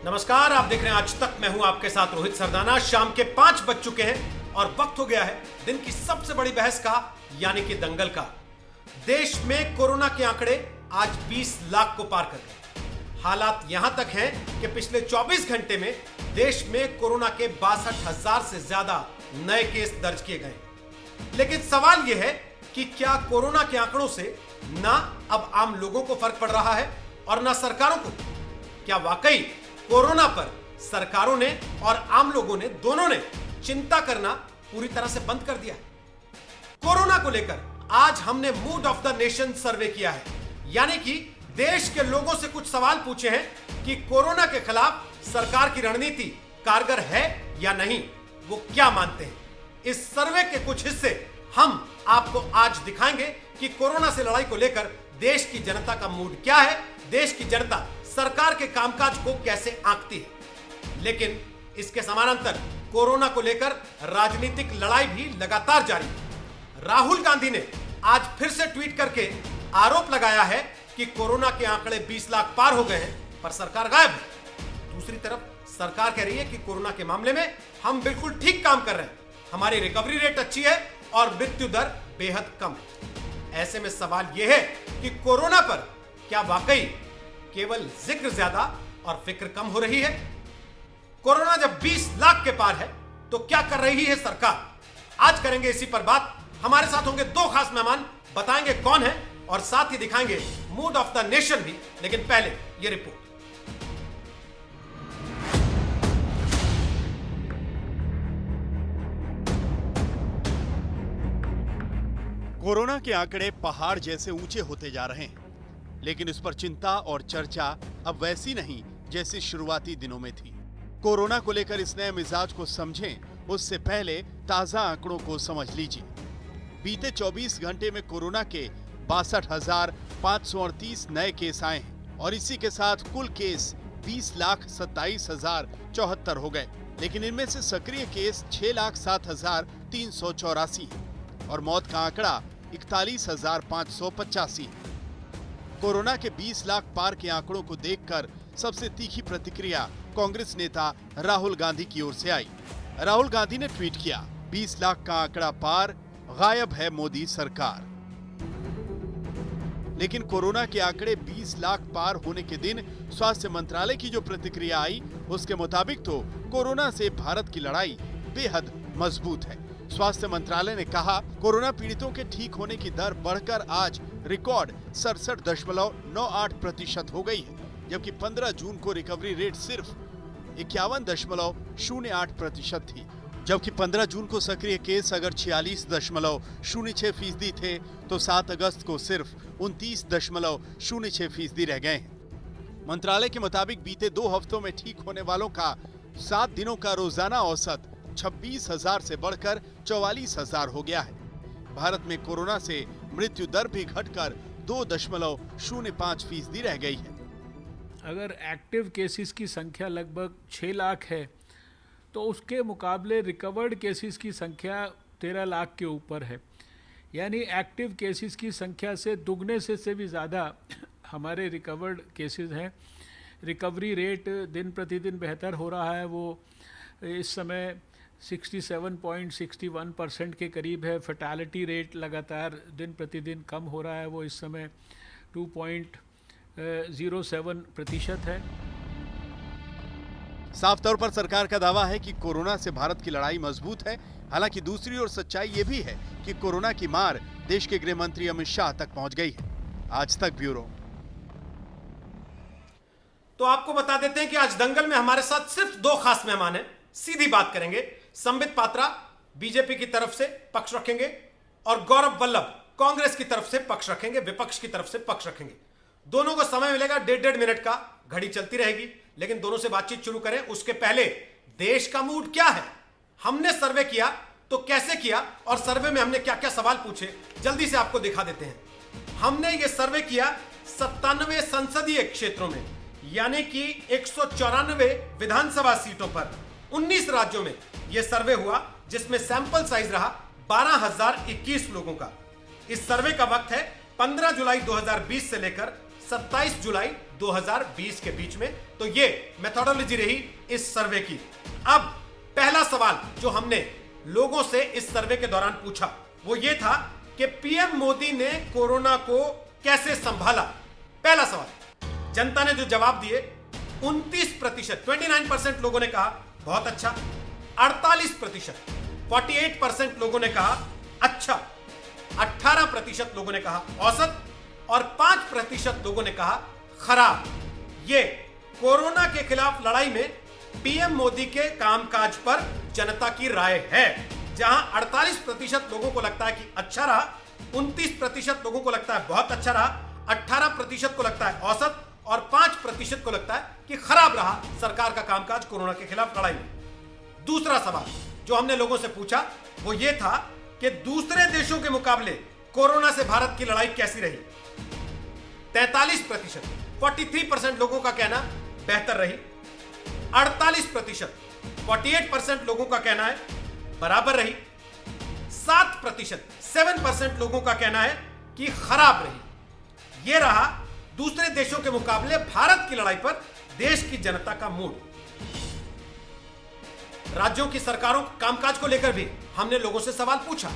नमस्कार, आप देख रहे हैं आज तक। मैं हूं आपके साथ रोहित सरदाना। शाम के 5 बज चुके हैं और वक्त हो गया है दिन की सबसे बड़ी बहस का, यानी कि दंगल का। देश में कोरोना के आंकड़े आज 20 लाख को पार कर गए। हालात यहां तक हैं कि पिछले 24 घंटे में देश में कोरोना के 62,000 से ज्यादा नए केस दर्ज किए गए। लेकिन सवाल यह है कि क्या कोरोना के आंकड़ों से ना अब आम लोगों को फर्क पड़ रहा है और ना सरकारों को? क्या वाकई कोरोना पर सरकारों ने और आम लोगों ने दोनों ने चिंता करना पूरी तरह से बंद कर दिया है? कोरोना को लेकर आज हमने मूड ऑफ द नेशन सर्वे किया है, यानी कि देश के लोगों से कुछ सवाल पूछे हैं कि कोरोना के खिलाफ सरकार की रणनीति कारगर है या नहीं, वो क्या मानते हैं। इस सर्वे के कुछ हिस्से हम आपको आज दिखाएंगे कि कोरोना से लड़ाई को लेकर देश की जनता का मूड क्या है, देश की जनता सरकार के कामकाज को कैसे आंकती है। लेकिन इसके समानांतर कोरोना को लेकर राजनीतिक लड़ाई भी लगातार जारी है। राहुल गांधी ने आज फिर से ट्वीट करके आरोप लगाया है कि कोरोना के आंकड़े 20 लाख पार हो गए हैं, पर सरकार गायब है। दूसरी तरफ सरकार कह रही है कि कोरोना के मामले में हम बिल्कुल ठीक काम कर रहे हैं, हमारी रिकवरी रेट अच्छी है और मृत्यु दर बेहद कम है। ऐसे में सवाल यह है कि कोरोना पर क्या वाकई केवल जिक्र ज्यादा और फिक्र कम हो रही है? कोरोना जब 20 लाख के पार है तो क्या कर रही है सरकार? आज करेंगे इसी पर बात। हमारे साथ होंगे 2 खास मेहमान, बताएंगे कौन है और साथ ही दिखाएंगे मूड ऑफ द नेशन भी। लेकिन पहले ये रिपोर्ट। कोरोना के आंकड़े पहाड़ जैसे ऊंचे होते जा रहे हैं, लेकिन इस पर चिंता और चर्चा अब वैसी नहीं जैसी शुरुआती दिनों में थी। कोरोना को लेकर इस नए मिजाज को समझें उससे पहले ताजा आंकड़ों को समझ लीजिए। बीते 24 घंटे में कोरोना के 62,538 नए केस आए हैं और इसी के साथ कुल केस 20,27,074 हो गए। लेकिन इनमें से सक्रिय केस 6,07,384 है और मौत का आंकड़ा 41,585 है। कोरोना के 20 लाख पार के आंकड़ों को देखकर सबसे तीखी प्रतिक्रिया कांग्रेस नेता राहुल गांधी की ओर से आई। राहुल गांधी ने ट्वीट किया, 20 लाख का आंकड़ा पार, गायब है मोदी सरकार। लेकिन कोरोना के आंकड़े 20 लाख पार होने के दिन स्वास्थ्य मंत्रालय की जो प्रतिक्रिया आई, उसके मुताबिक तो कोरोना से भारत की लड़ाई बेहद मजबूत है। स्वास्थ्य मंत्रालय ने कहा, कोरोना पीड़ितों के ठीक होने की दर बढ़कर आज रिकॉर्ड 67.98% हो गई है, जबकि 15 जून को रिकवरी रेट सिर्फ 51.08% थी। जबकि 15 जून को सक्रिय केस अगर 46.06% थे तो 7 अगस्त को सिर्फ 29.06% रह गए हैं। मंत्रालय के मुताबिक बीते 2 हफ्तों में ठीक होने वालों का 7 दिनों का रोजाना औसत 26,000 से बढ़कर 44,000 हो गया है। भारत में कोरोना से मृत्यु दर भी घटकर 2.05% रह गई है। अगर एक्टिव केसेस की संख्या लगभग 6 लाख है तो उसके मुकाबले रिकवर्ड केसेस की संख्या 13 लाख के ऊपर है। यानी एक्टिव केसेस की संख्या से दुगने से भी ज़्यादा हमारे रिकवर्ड केसेस हैं। रिकवरी रेट दिन प्रतिदिन बेहतर हो रहा है, वो इस समय 67.61% के करीब है। फैटालिटी रेट लगातार दिन प्रतिदिन कम हो रहा है, वो इस समय 2.07% है। साफ तौर पर सरकार का दावा है कि कोरोना से भारत की लड़ाई मजबूत है। हालांकि दूसरी ओर सच्चाई ये भी है कि कोरोना की मार देश के गृह मंत्री अमित शाह तक पहुंच गई है। आज तक ब्यूरो। तो आपको बता देते हैं कि आज दंगल में हमारे साथ सिर्फ 2 खास मेहमान हैं। सीधी बात करेंगे। संबित पात्रा बीजेपी की तरफ से पक्ष रखेंगे और गौरव वल्लभ कांग्रेस की तरफ से पक्ष रखेंगे, विपक्ष की तरफ से पक्ष रखेंगे। दोनों को समय मिलेगा 1.5 मिनट का, घड़ी चलती रहेगी। लेकिन दोनों से बातचीत शुरू करें उसके पहले देश का मूड क्या है, हमने सर्वे किया तो कैसे किया और सर्वे में हमने क्या क्या सवाल पूछे, जल्दी से आपको दिखा देते हैं। हमने ये सर्वे किया 97 संसदीय क्षेत्रों में, यानी कि 194 विधानसभा सीटों पर 19 राज्यों में यह सर्वे हुआ, जिसमें सैंपल साइज रहा 12,021 लोगों का। इस सर्वे का वक्त है 15 जुलाई 2020 से लेकर 27 जुलाई 2020 के बीच में। तो ये मेथोडोलॉजी रही इस सर्वे की। अब पहला सवाल जो हमने लोगों से इस सर्वे के दौरान पूछा वो ये था कि पीएम मोदी ने कोरोना को कैसे संभाला। पहला सवाल, जनता ने जो जवाब दिए 29%, 29% लोगों ने कहा बहुत अच्छा, 48%, 48% लोगों ने कहा अच्छा, 18% लोगों ने कहा औसत और 5% लोगों ने कहा खराब। ये कोरोना के खिलाफ लड़ाई में पीएम मोदी के कामकाज पर जनता की राय है, जहां 48% लोगों को लगता है कि अच्छा रहा, 29% लोगों को लगता है बहुत अच्छा रहा, 18% को लगता है औसत और 5% को लगता है कि खराब रहा सरकार का कामकाज कोरोना के खिलाफ लड़ाई में। दूसरा सवाल जो हमने लोगों से पूछा वो ये था कि दूसरे देशों के मुकाबले कोरोना से भारत की लड़ाई कैसी रही। 43%, 43% लोगों का कहना बेहतर रही, 48%, 48% लोगों का कहना है बराबर रही, 7%, 7% लोगों का कहना है कि खराब रही। यह रहा दूसरे देशों के मुकाबले भारत की लड़ाई पर देश की जनता का मूड। राज्यों की सरकारों के कामकाज को लेकर भी हमने लोगों से सवाल पूछा।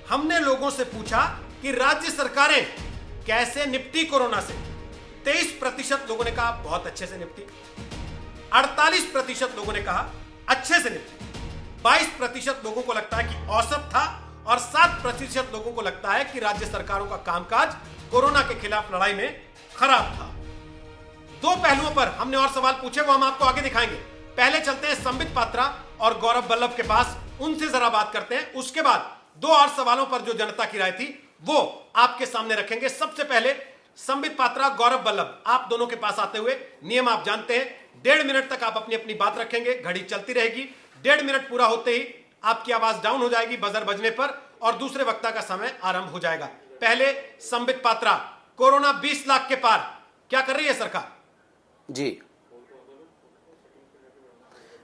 हमने लोगों से पूछा कि राज्य सरकारें कैसे निपटी कोरोना से। 23% लोगों ने कहा बहुत अच्छे से निपटी, 48% लोगों ने कहा अच्छे से निपटी, 22% लोगों को लगता है कि औसत था और 7% लोगों को लगता है कि राज्य सरकारों का कामकाज कोरोना के खिलाफ लड़ाई में खराब था। दो पहलुओं पर हमने और सवाल पूछे, वो हम आपको आगे दिखाएंगे। पहले चलते हैं संबित पात्रा और गौरव वल्लभ के पास, उनसे जरा बात करते हैं। उसके बाद दो और सवालों पर जो जनता की राय थी वो आपके सामने रखेंगे। सबसे पहले संबित पात्रा, गौरव वल्लभ, आप दोनों के पास आते हुए नियम आप जानते हैं, 1.5 मिनट तक आप अपनी अपनी बात रखेंगे, घड़ी चलती रहेगी। 1.5 मिनट पूरा होते ही आपकी आवाज डाउन हो जाएगी बजर बजने पर और दूसरे वक्ता का समय आरंभ हो जाएगा। पहले संबित पात्रा, कोरोना 20 लाख के पार, क्या कर रही है सरकार? जी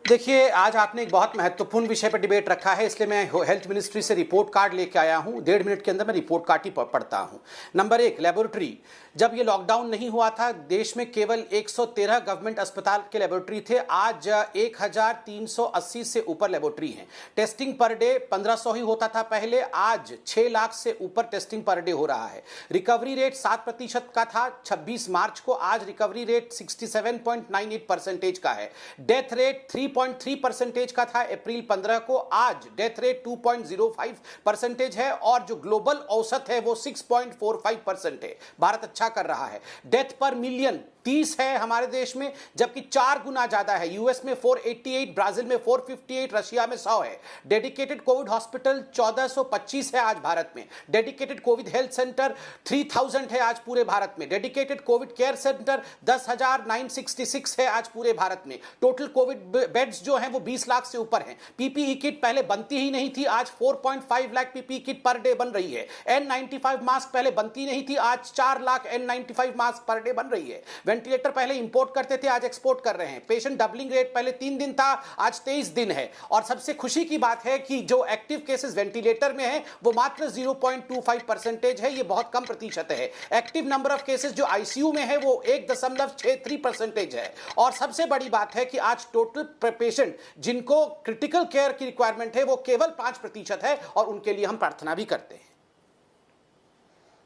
देखिए, आज आपने एक बहुत महत्वपूर्ण विषय पर डिबेट रखा है, इसलिए मैं हेल्थ मिनिस्ट्री से रिपोर्ट कार्ड लेके आया हूं। 1.5 मिनट के अंदर मैं रिपोर्ट कार्ड ही पढ़ता हूं। Number 1, laboratory. जब ये लॉकडाउन नहीं हुआ था देश में केवल 113 गवर्नमेंट अस्पताल के लेबोरेटरी थे, आज 1380 से ऊपर लेबोरेटरी हैं। टेस्टिंग पर डे 1500 ही होता था पहले, आज 6 लाख से ऊपर टेस्टिंग पर डे हो रहा है। रिकवरी रेट 7% का था 26 मार्च को, आज रिकवरी रेट 67.98% का है। डेथ रेट 3.3% का था अप्रैल 15 को, आज डेथ रेट 2.05% है और जो ग्लोबल औसत है वो 6.45% है। भारत अच्छा कर रहा है। डेथ पर मिलियन 30 है हमारे देश में, जबकि 4 गुना ज्यादा है। यूएस में 488, ब्राजील में 458, रशिया में 100 है। डेडिकेटेड कोविड हॉस्पिटल 1425 है आज भारत में। डेडिकेटेड कोविड हेल्थ सेंटर 3000 है आज पूरे भारत में। डेडिकेटेड कोविड केयर सेंटर 10,966 है आज पूरे भारत में। टोटल कोविड बेड्स जो हैं वो 20 लाख से ऊपर हैं। पीपीई किट पहले बनती ही नहीं थी, आज 4.5 lakh PPE kit per day बन रही है। N95 मास्क पहले बनती नहीं थी, आज 4 lakh N95 mask per day बन रही है। वेंटिलेटर पहले इंपोर्ट करते थे, आज एक्सपोर्ट कर रहे हैं। पेशेंट डबलिंग रेट पहले 3 दिन था, आज 23 दिन है। और सबसे खुशी की बात है कि जो एक्टिव केसेस वेंटिलेटर में है वो मात्र 0.25% है, ये बहुत कम प्रतिशत है। एक्टिव नंबर ऑफ केसेस जो आईसीयू में है वो 1.63% है। और सबसे बड़ी बात है कि आज टोटल पेशेंट जिनको क्रिटिकल केयर की रिक्वायरमेंट है वो केवल 5% है और उनके लिए हम प्रार्थना भी करते हैं।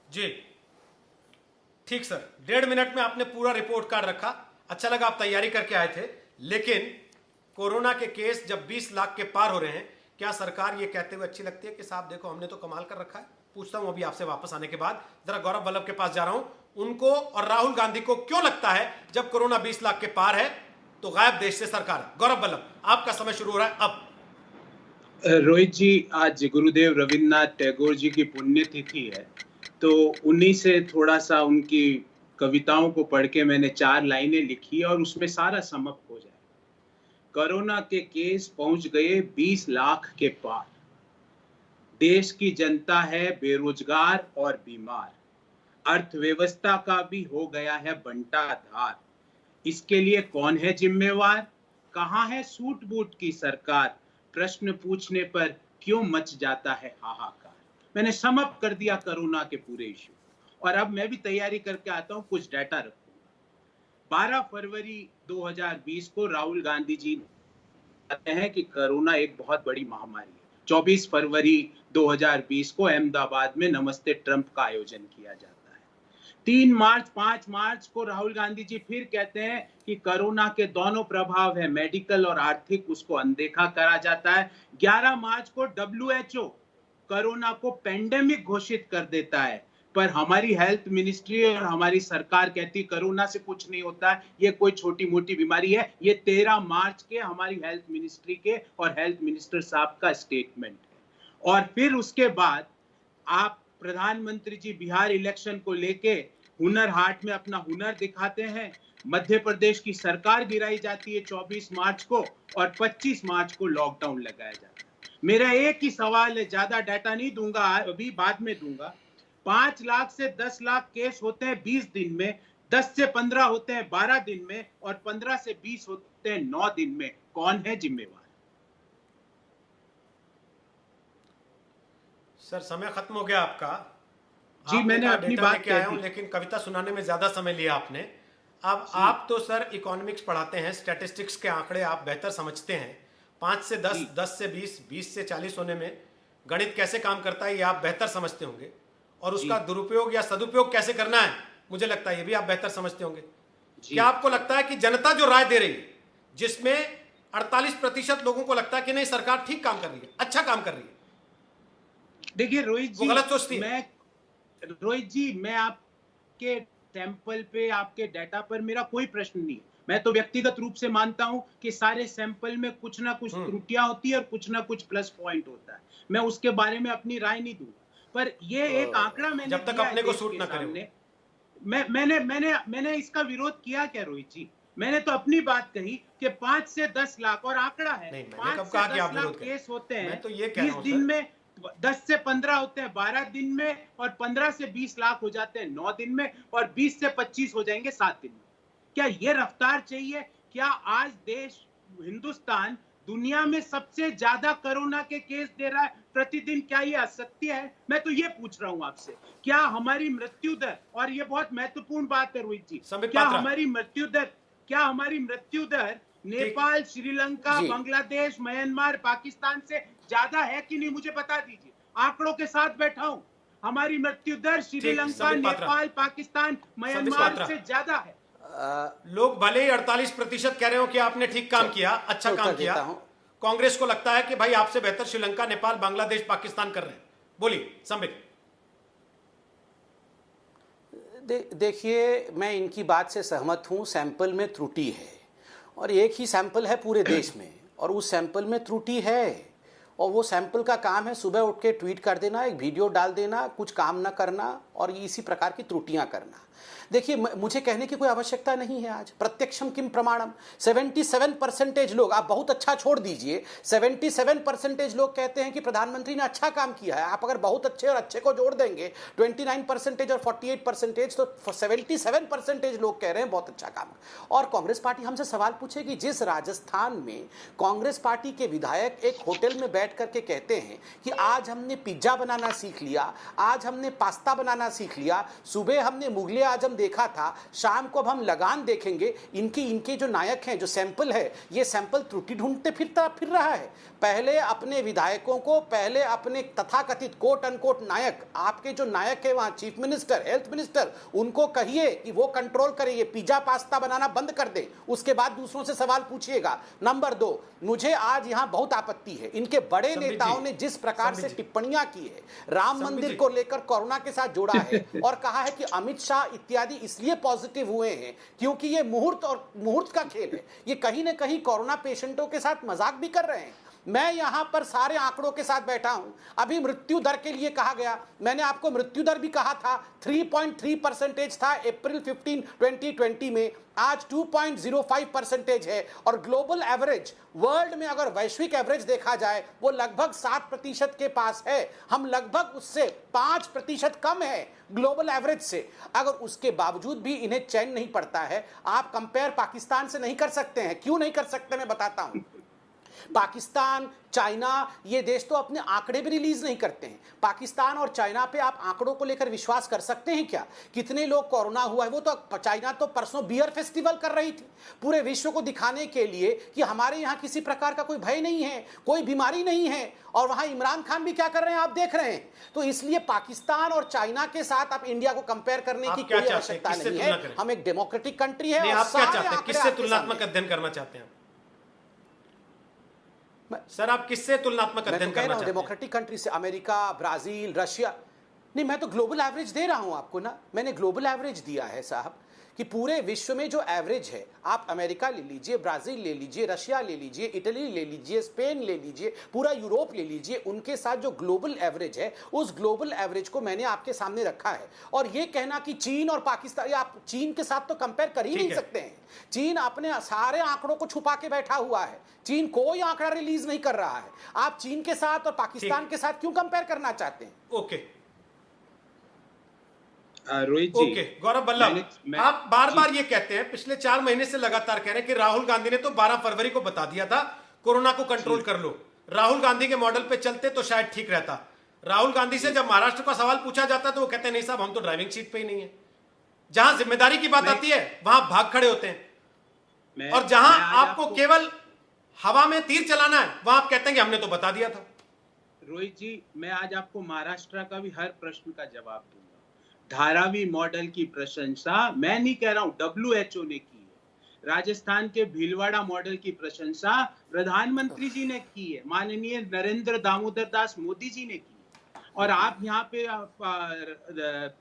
जी ठीक सर, 1.5 मिनट में आपने पूरा रिपोर्ट कार्ड रखा। अच्छा लगा, आप तैयारी करके आए थे। लेकिन कोरोना के केस जब 20 लाख के पार हो रहे हैं, क्या सरकार ये कहते हुए अच्छी लगती है कि साहब देखो हमने तो कमाल कर रखा है? पूछता हूं अभी आपसे वापस आने के बाद। जरा गौरव वल्लभ के पास जा रहा हूं। उनको और राहुल गांधी को क्यों लगता है जब कोरोना 20 लाख के पार है तो गायब देश से सरकार है? गौरव वल्लभ, आपका समय शुरू हो रहा है अब। रोहित जी, आज गुरुदेव रविन्द्रनाथ टैगोर जी की पुण्यतिथि है, तो उन्हीं से थोड़ा सा उनकी कविताओं को पढ़ के मैंने 4 लाइनें लिखी और उसमें सारा समअप हो जाए। कोरोना के केस पहुंच गए 20 लाख के पार। देश की जनता है बेरोजगार और बीमार। अर्थव्यवस्था का भी हो गया है बंटाधार। इसके लिए कौन है जिम्मेवार? कहाँ है सूट बूट की सरकार? प्रश्न पूछने पर क्यों मच जाता है हाहाकार? मैंने समअप कर दिया कोरोना के पूरे इश्यू। और अब मैं भी तैयारी करके आता हूं, कुछ डाटा रखूंगा। 12 फरवरी 2020 को राहुल गांधी जी कहते हैं कि कोरोना एक बहुत बड़ी महामारी है। 24 फरवरी 2020 को अहमदाबाद में नमस्ते ट्रंप का आयोजन किया जाता है। 3 मार्च 5 मार्च को राहुल गांधी जी फिर कहते हैं कि कोरोना के दोनों प्रभाव है, मेडिकल और आर्थिक, उसको अनदेखा करा जाता है। 11 मार्च को WHO कोरोना को पेंडेमिक घोषित कर देता है, पर हमारी हेल्थ मिनिस्ट्री और हमारी सरकार कहती कोरोना से कुछ नहीं होता है, ये कोई छोटी मोटी बीमारी है। ये 13 मार्च के हमारी हेल्थ मिनिस्ट्री के और हेल्थ मिनिस्टर साहब का स्टेटमेंट है। और फिर उसके बाद आप प्रधानमंत्री जी बिहार इलेक्शन को लेके हुनर हाट में अपना हुनर दिखाते हैं। मध्य प्रदेश की सरकार गिराई जाती है 24 मार्च को और 25 मार्च को लॉकडाउन लगाया जाता है। मेरा एक ही सवाल है, ज्यादा डाटा नहीं दूंगा, अभी बाद में दूंगा। 5 लाख से 10 लाख केस होते हैं 20 दिन में, 10 से 15 होते हैं 12 दिन में और 15 से 20 होते हैं 9 दिन में। कौन है जिम्मेवार? सर समय खत्म हो गया आपका। जी, मैंने अपनी बात कह दी, लेकिन कविता सुनाने में ज्यादा समय लिया आपने। अब आप तो सर इकोनॉमिक्स पढ़ाते हैं, स्टैटिस्टिक्स के आंकड़े आप बेहतर समझते हैं। 5 से 10, 10 से 20, 20 से 40 होने में गणित कैसे काम करता है ये आप बेहतर समझते होंगे, और उसका दुरुपयोग या सदुपयोग कैसे करना है मुझे लगता है ये भी आप बेहतर समझते होंगे। क्या आपको लगता है कि जनता जो राय दे रही है, जिसमें 48% लोगों को लगता है कि नहीं सरकार ठीक काम कर रही है, अच्छा काम कर रही है, देखिए रोहित जी, गलत सोचती है? मैं आपके सैंपल पे, आपके डाटा पर मेरा कोई प्रश्न नहीं है। मैं तो व्यक्तिगत रूप से मानता हूं कि सारे सैंपल में कुछ ना कुछ त्रुटियां होती है और कुछ ना कुछ प्लस पॉइंट होता है। मैं उसके बारे में अपनी राय नहीं दूंगा, पर ये एक आंकड़ा मैंने जब तक अपने को सूट ना करे। मैंने इसका विरोध किया क्या रोहित जी? मैंने तो अपनी बात कही कि 5 से 10 लाख और आंकड़ा है, 5 से 10 लाख केस होते हैं 20 दिन में, 10 से 15 होते हैं 12 दिन में और 15 से 20 लाख हो जाते हैं 9 दिन में और 20 से 25 हो जाएंगे 7 दिन में। क्या ये रफ्तार चाहिए? क्या आज देश, हिंदुस्तान दुनिया में सबसे ज्यादा कोरोना के केस दे रहा है प्रतिदिन? क्या ये असत्य है? मैं तो ये पूछ रहा हूं आपसे, क्या हमारी मृत्यु दर, और ये बहुत महत्वपूर्ण बात है रोहित जी, क्या हमारी मृत्यु दर नेपाल, श्रीलंका, बांग्लादेश, म्यांमार, पाकिस्तान से ज्यादा है कि नहीं? मुझे बता दीजिए, आंकड़ों के साथ बैठा हूं। हमारी मृत्यु दर श्रीलंका, नेपाल, पाकिस्तान, म्यांमार से ज्यादा है। लोग भले ही 48% कह रहे हो कि आपने ठीक काम किया, अच्छा काम किया, कांग्रेस को लगता है कि भाई आपसे बेहतर श्रीलंका, नेपाल, बांग्लादेश, पाकिस्तान कर रहे हैं। बोलिए संबित। देखिए, मैं इनकी बात से सहमत हूं, सैंपल में त्रुटि है और एक ही सैंपल है पूरे देश में और उस सैंपल में त्रुटि है और वो सैंपल का काम है सुबह उठ के ट्वीट कर देना, एक वीडियो डाल देना, कुछ काम ना करना और इसी प्रकार की त्रुटियां करना। देखिए, मुझे कहने की कोई आवश्यकता नहीं है। आज प्रत्यक्षम किम प्रमाणम, 77% लोग, आप बहुत अच्छा छोड़ दीजिए, 77% लोग कहते हैं कि प्रधानमंत्री ने अच्छा काम किया है। आप अगर बहुत अच्छे और अच्छे को जोड़ देंगे 29% और 48%, तो 77% लोग कह रहे हैं बहुत अच्छा काम। और कांग्रेस पार्टी हमसे सवाल पूछेगी, जिस राजस्थान में कांग्रेस पार्टी के विधायक एक होटल में बैठ करके कहते हैं कि आज हमने पिज्जा बनाना सीख लिया, आज हमने पास्ता बनाना सीख लिया, सुबह हमने मुगले आजम देखा था, शाम को अब हम लगान देखेंगे। इनके जो नायक हैं, जो सैंपल है, ये सैंपल त्रुटि ढूंढते फिर रहा है। पहले अपने विधायकों को, पहले अपने तथाकथित कोट अनकोट नायक, आपके जो नायक है वहां चीफ मिनिस्टर, हेल्थ मिनिस्टर, उनको कहिए कि वो कंट्रोल करे, ये पिज्जा पास्ता बनाना बंद कर दे, उसके बाद दूसरों से सवाल पूछिएगा। नंबर 2, मुझे आज यहां बहुत आपत्ति है, इनके बड़े नेताओं ने जिस प्रकार से टिप्पणियां की है, राम मंदिर को लेकर कोरोना के साथ जोड़ा है और कहा है कि अमित शाह इत्यादि इसलिए पॉजिटिव हुए हैं क्योंकि ये मुहूर्त का खेल है। ये कहीं ना कहीं कोरोना पेशेंटों के साथ मजाक भी कर रहे हैं। मैं यहां पर सारे आंकड़ों के साथ बैठा हूं। अभी मृत्यु दर के लिए कहा गया, मैंने आपको मृत्यु दर भी कहा था, 3.3% था अप्रैल 15, 2020 में, आज 2.05% है और ग्लोबल एवरेज, वर्ल्ड में अगर वैश्विक एवरेज देखा जाए वो लगभग 7% के पास है। हम लगभग उससे 5% कम है ग्लोबल एवरेज से। अगर उसके बावजूद भी इन्हें चैन नहीं पड़ता है, आप कंपेयर पाकिस्तान से नहीं कर सकते हैं। क्यों नहीं कर सकते, मैं बताता हूं। पाकिस्तान, चाइना, ये देश तो अपने आंकड़े भी रिलीज नहीं करते हैं। पाकिस्तान और चाइना पे आप आंकड़ों को लेकर विश्वास कर सकते हैं क्या? कितने लोग कोरोना हुआ है? वो तो चाइना तो परसों बियर फेस्टिवल कर रही थी पूरे विश्व को दिखाने के लिए कि हमारे यहाँ किसी प्रकार का कोई भय नहीं है, कोई बीमारी नहीं है। और वहां इमरान खान भी क्या कर रहे हैं आप देख रहे हैं। तो इसलिए पाकिस्तान और चाइना के साथ आप इंडिया को कंपेयर करने की कोई आवश्यकता नहीं है। हम एक डेमोक्रेटिक कंट्री है। आप क्या चाहते हैं, किससे तुलनात्मक अध्ययन करना चाहते हैं सर? आप किससे तुलनात्मक अध्ययन करना चाहते हैं? डेमोक्रेटिक कंट्री से, अमेरिका, ब्राजील, रशिया। नहीं, मैं तो ग्लोबल एवरेज दे रहा हूं आपको ना, मैंने ग्लोबल एवरेज दिया है साहब कि पूरे विश्व में जो एवरेज है, आप अमेरिका ले लीजिए, ब्राजील ले लीजिए, रशिया ले लीजिए, इटली ले लीजिए, स्पेन ले लीजिए, पूरा यूरोप ले लीजिए, उनके साथ जो ग्लोबल एवरेज है उस ग्लोबल एवरेज को मैंने आपके सामने रखा है। और ये कहना कि चीन और पाकिस्तान, आप चीन के साथ तो कंपेयर कर ही नहीं सकते हैं। चीन अपने सारे आंकड़ों को छुपा के बैठा हुआ है, चीन कोई आंकड़ा रिलीज नहीं कर रहा है। आप चीन के साथ और पाकिस्तान के साथ क्यों कंपेयर करना चाहते हैं? ओके रोहित जी, ओके गौरव बल्लभ, आप बार बार ये कहते हैं, पिछले 4 महीने से लगातार कह रहे हैं कि राहुल गांधी ने तो 12 फरवरी को बता दिया था कोरोना को कंट्रोल कर लो, राहुल गांधी के मॉडल पे चलते तो शायद ठीक रहता। राहुल गांधी से जब महाराष्ट्र का सवाल पूछा जाता तो वो कहते हैं नहीं साहब हम तो ड्राइविंग सीट पे ही नहीं है। जहां जिम्मेदारी की बात आती है वहां भाग खड़े होते हैं, और जहां आपको केवल हवा में तीर चलाना है वहां आप कहते हैं कि हमने तो बता दिया था। रोहित जी, मैं आज आपको महाराष्ट्र का भी हर प्रश्न का जवाब दूंगा। धारावी मॉडल की प्रशंसा मैं नहीं कह रहा हूं, WHO ने की है। राजस्थान के भीलवाड़ा मॉडल की प्रशंसा प्रधानमंत्री जी ने की है, माननीय नरेंद्र दामोदर दास मोदी जी ने की है। और आप यहाँ पे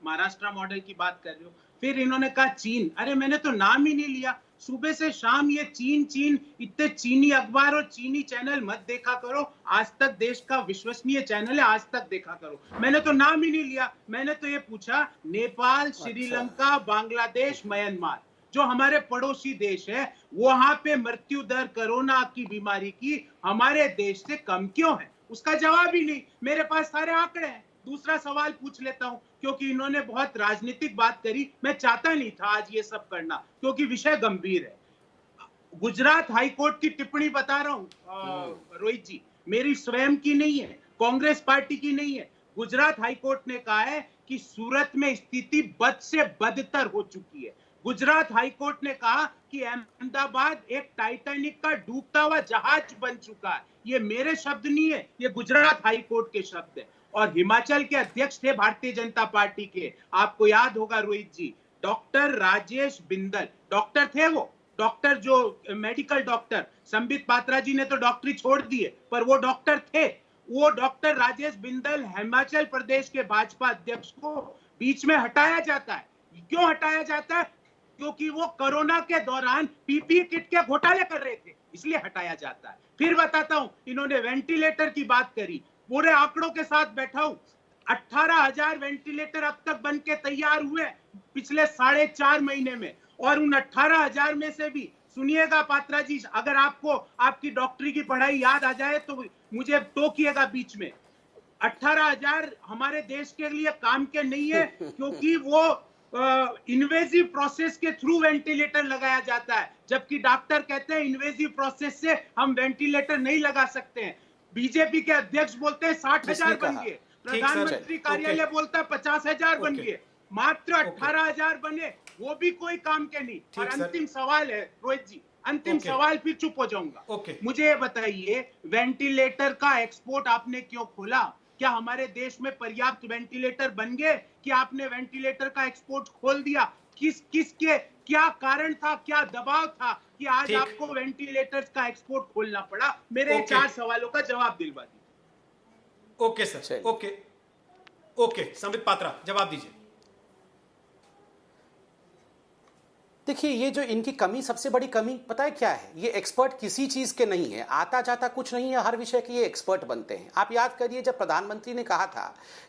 महाराष्ट्र मॉडल की बात कर रहे हो। फिर इन्होंने कहा चीन, अरे मैंने तो नाम ही नहीं लिया। सुबह से शाम ये चीन चीन, इतने चीनी अखबार और चीनी चैनल मत देखा करो। आज तक देश का विश्वसनीय चैनल है, आज तक देखा करो। मैंने तो नाम ही नहीं लिया, मैंने तो ये पूछा नेपाल, श्रीलंका, बांग्लादेश, म्यांमार जो हमारे पड़ोसी देश है, वहां पे मृत्यु दर कोरोना की बीमारी की हमारे देश से कम क्यों है? उसका जवाब ही नहीं। मेरे पास सारे आंकड़े हैं। दूसरा सवाल पूछ लेता हूं, क्योंकि इन्होंने बहुत राजनीतिक बात करी, मैं चाहता नहीं था आज ये सब करना क्योंकि विषय गंभीर है। गुजरात हाईकोर्ट की टिप्पणी बता रहा हूं रोहित जी, मेरी स्वयं की नहीं है, कांग्रेस पार्टी की नहीं है। गुजरात हाईकोर्ट ने कहा है कि सूरत में स्थिति बद से बदतर हो चुकी है। गुजरात हाईकोर्ट ने कहा कि अहमदाबाद एक टाइटैनिक का डूबता हुआ जहाज बन चुका है। ये मेरे शब्द नहीं है, ये गुजरात हाईकोर्ट के शब्द है। और हिमाचल के अध्यक्ष थे भारतीय जनता पार्टी के, आपको याद होगा रोहित जी, डॉक्टर राजेश बिंदल, डॉक्टर थे वो, डॉक्टर जो मेडिकल डॉक्टर, संबित पात्रा जी ने तो डॉक्टरी छोड़ दी है, पर वो डॉक्टर थे। वो डॉक्टर राजेश बिंदल हिमाचल प्रदेश के भाजपा अध्यक्ष को बीच में हटाया जाता है। क्यों हटाया जाता है? क्योंकि वो कोरोना के दौरान पीपीई किट के घोटाले कर रहे थे, इसलिए हटाया जाता है। फिर बताता हूं, इन्होंने वेंटिलेटर की बात करी, पूरे आंकड़ों के साथ बैठा हूं। 18,000 वेंटिलेटर अब तक बन के तैयार हुए पिछले 4.5 महीने में, और उन 18,000 में से भी सुनिएगा पात्रा जी, अगर आपको आपकी डॉक्टरी की पढ़ाई याद आ जाए तो मुझे टोकिएगा बीच में। 18,000 हमारे देश के लिए काम के नहीं है, क्योंकि वो इन्वेजिव प्रोसेस के थ्रू वेंटिलेटर लगाया जाता है, जबकि डॉक्टर कहते हैं इन्वेजिव प्रोसेस से हम वेंटिलेटर नहीं लगा सकते हैं। बीजेपी के अध्यक्ष बोलते हैं 60,000 बन गए, प्रधानमंत्री कार्यालय बोलता है 50,000 बन गए, मात्र 18,000 बने, वो भी कोई काम के नहीं। और अंतिम सवाल है रोहित जी, अंतिम सवाल, फिर चुप हो जाऊंगा। मुझे ये बताइए, वेंटिलेटर का एक्सपोर्ट आपने क्यों खोला? क्या हमारे देश में पर्याप्त वेंटिलेटर बन गए कि आपने वेंटिलेटर का एक्सपोर्ट खोल दिया? किसके क्या कारण था, क्या दबाव था कि आज आपको वेंटिलेटर्स का एक्सपोर्ट खोलना पड़ा? मेरे 4 सवालों का जवाब दिलवा दीजिए। Okay sir, okay Sambit Patra जवाब दीजिए। देखिए, ये जो इनकी कमी, सबसे बड़ी कमी पता है क्या है? ये एक्सपर्ट किसी चीज के नहीं है, आता जाता कुछ नहीं है, हर विषय के ये एक्सपर्ट बनते हैं। आप याद करिए, जब प्रधानमंत्री ने कहा था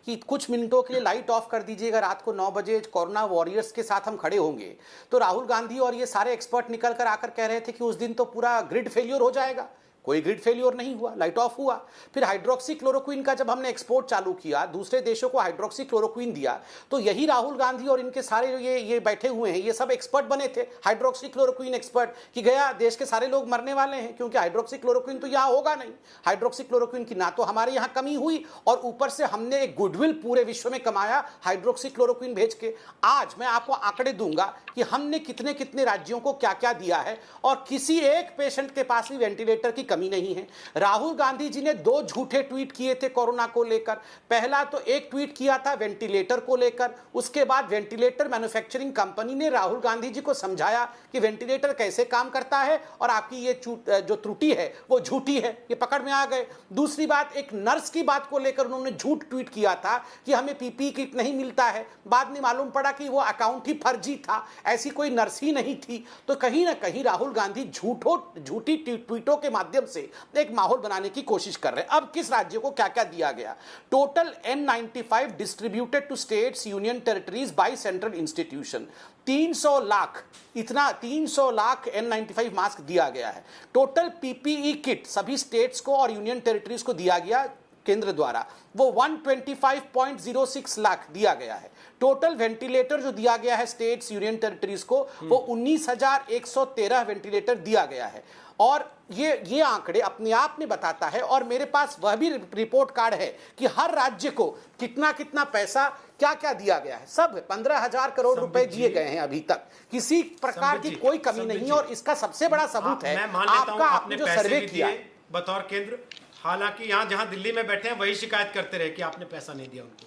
कि कुछ मिनटों के लिए लाइट ऑफ कर दीजिएगा, रात को 9 बजे कोरोना वॉरियर्स के साथ हम खड़े होंगे, तो राहुल गांधी और ये सारे एक्सपर्ट निकल कर आकर कह रहे थे कि उस दिन तो पूरा ग्रिड फेलियर हो जाएगा, कोई ग्रिड फेलियर नहीं हुआ, लाइट ऑफ हुआ। फिर हाइड्रोक्सी क्लोरोक्विन का जब हमने एक्सपोर्ट चालू किया, दूसरे देशों को हाइड्रोक्सी क्लोरोक्विन दिया, तो यही राहुल गांधी और इनके सारे ये बैठे हुए हैं, ये सब एक्सपर्ट बने थे, हाइड्रोक्सी क्लोरोक्विन एक्सपर्ट, कि गया देश के सारे लोग मरने वाले हैं क्योंकि हाइड्रोक्सी क्लोरोक्विन तो यहाँ होगा नहीं। हाइड्रोक्सी क्लोरोक्विन की ना तो हमारे यहाँ कमी हुई और ऊपर से हमने एक गुडविल पूरे विश्व में कमाया हाइड्रोक्सी क्लोरोक्विन भेज के। आज मैं आपको आंकड़े दूंगा कि हमने कितने कितने राज्यों को क्या क्या दिया है और किसी एक पेशेंट के पास भी वेंटिलेटर की कमी नहीं है। राहुल गांधी जी ने 2 झूठे ट्वीट किए थे कोरोना को लेकर। पहला तो एक ट्वीट किया था वेंटिलेटर को लेकर, उसके बाद वेंटिलेटर मैन्युफैक्चरिंग कंपनी ने राहुल गांधी जी को समझाया कि वेंटिलेटर कैसे काम करता है और आपकी ये जो त्रुटि है वो झूठी है, ये पकड़ में आ गए। दूसरी बात, एक नर्स की बात को लेकर उन्होंने झूठ ट्वीट किया था कि हमें पीपीई किट नहीं मिलता है, बाद में मालूम पड़ा कि वो अकाउंट ही फर्जी था, ऐसी कोई नर्स ही नहीं थी। तो कहीं ना कहीं राहुल गांधी झूठी ट्वीटों के माध्यम से एक माहौल बनाने की कोशिश कर रहे हैं। अब किस राज्य को क्या क्या दिया गया? Total N95 distributed to states union territories by central institution, 300 lakh, इतना 300 लाख N95 मास्क दिया गया है। टोटल पीपीई किट सभी स्टेट्स को और यूनियन टेरिटरीज को दिया गया केंद्र द्वारा, वो 125.06 लाख दिया गया है। टोटल वेंटिलेटर जो दिया गया है स्टेट्स यूनियन टेरिटरीज को, वो 19,113 वेंटिलेटर दिया गया है। और ये आंकड़े अपने आप में बताता है, और मेरे पास वह भी रिपोर्ट कार्ड है कि हर राज्य को कितना कितना पैसा क्या क्या दिया गया है। सब 15,000 करोड़ रुपए दिए गए हैं अभी तक, किसी प्रकार की कोई कमी नहीं। और इसका सबसे बड़ा सबूत है आपका, आपने जो सर्वे किया बतौर केंद्र, हालांकि यहां जहां दिल्ली में बैठे हैं वही शिकायत करते रहे कि आपने पैसा नहीं दिया उनको।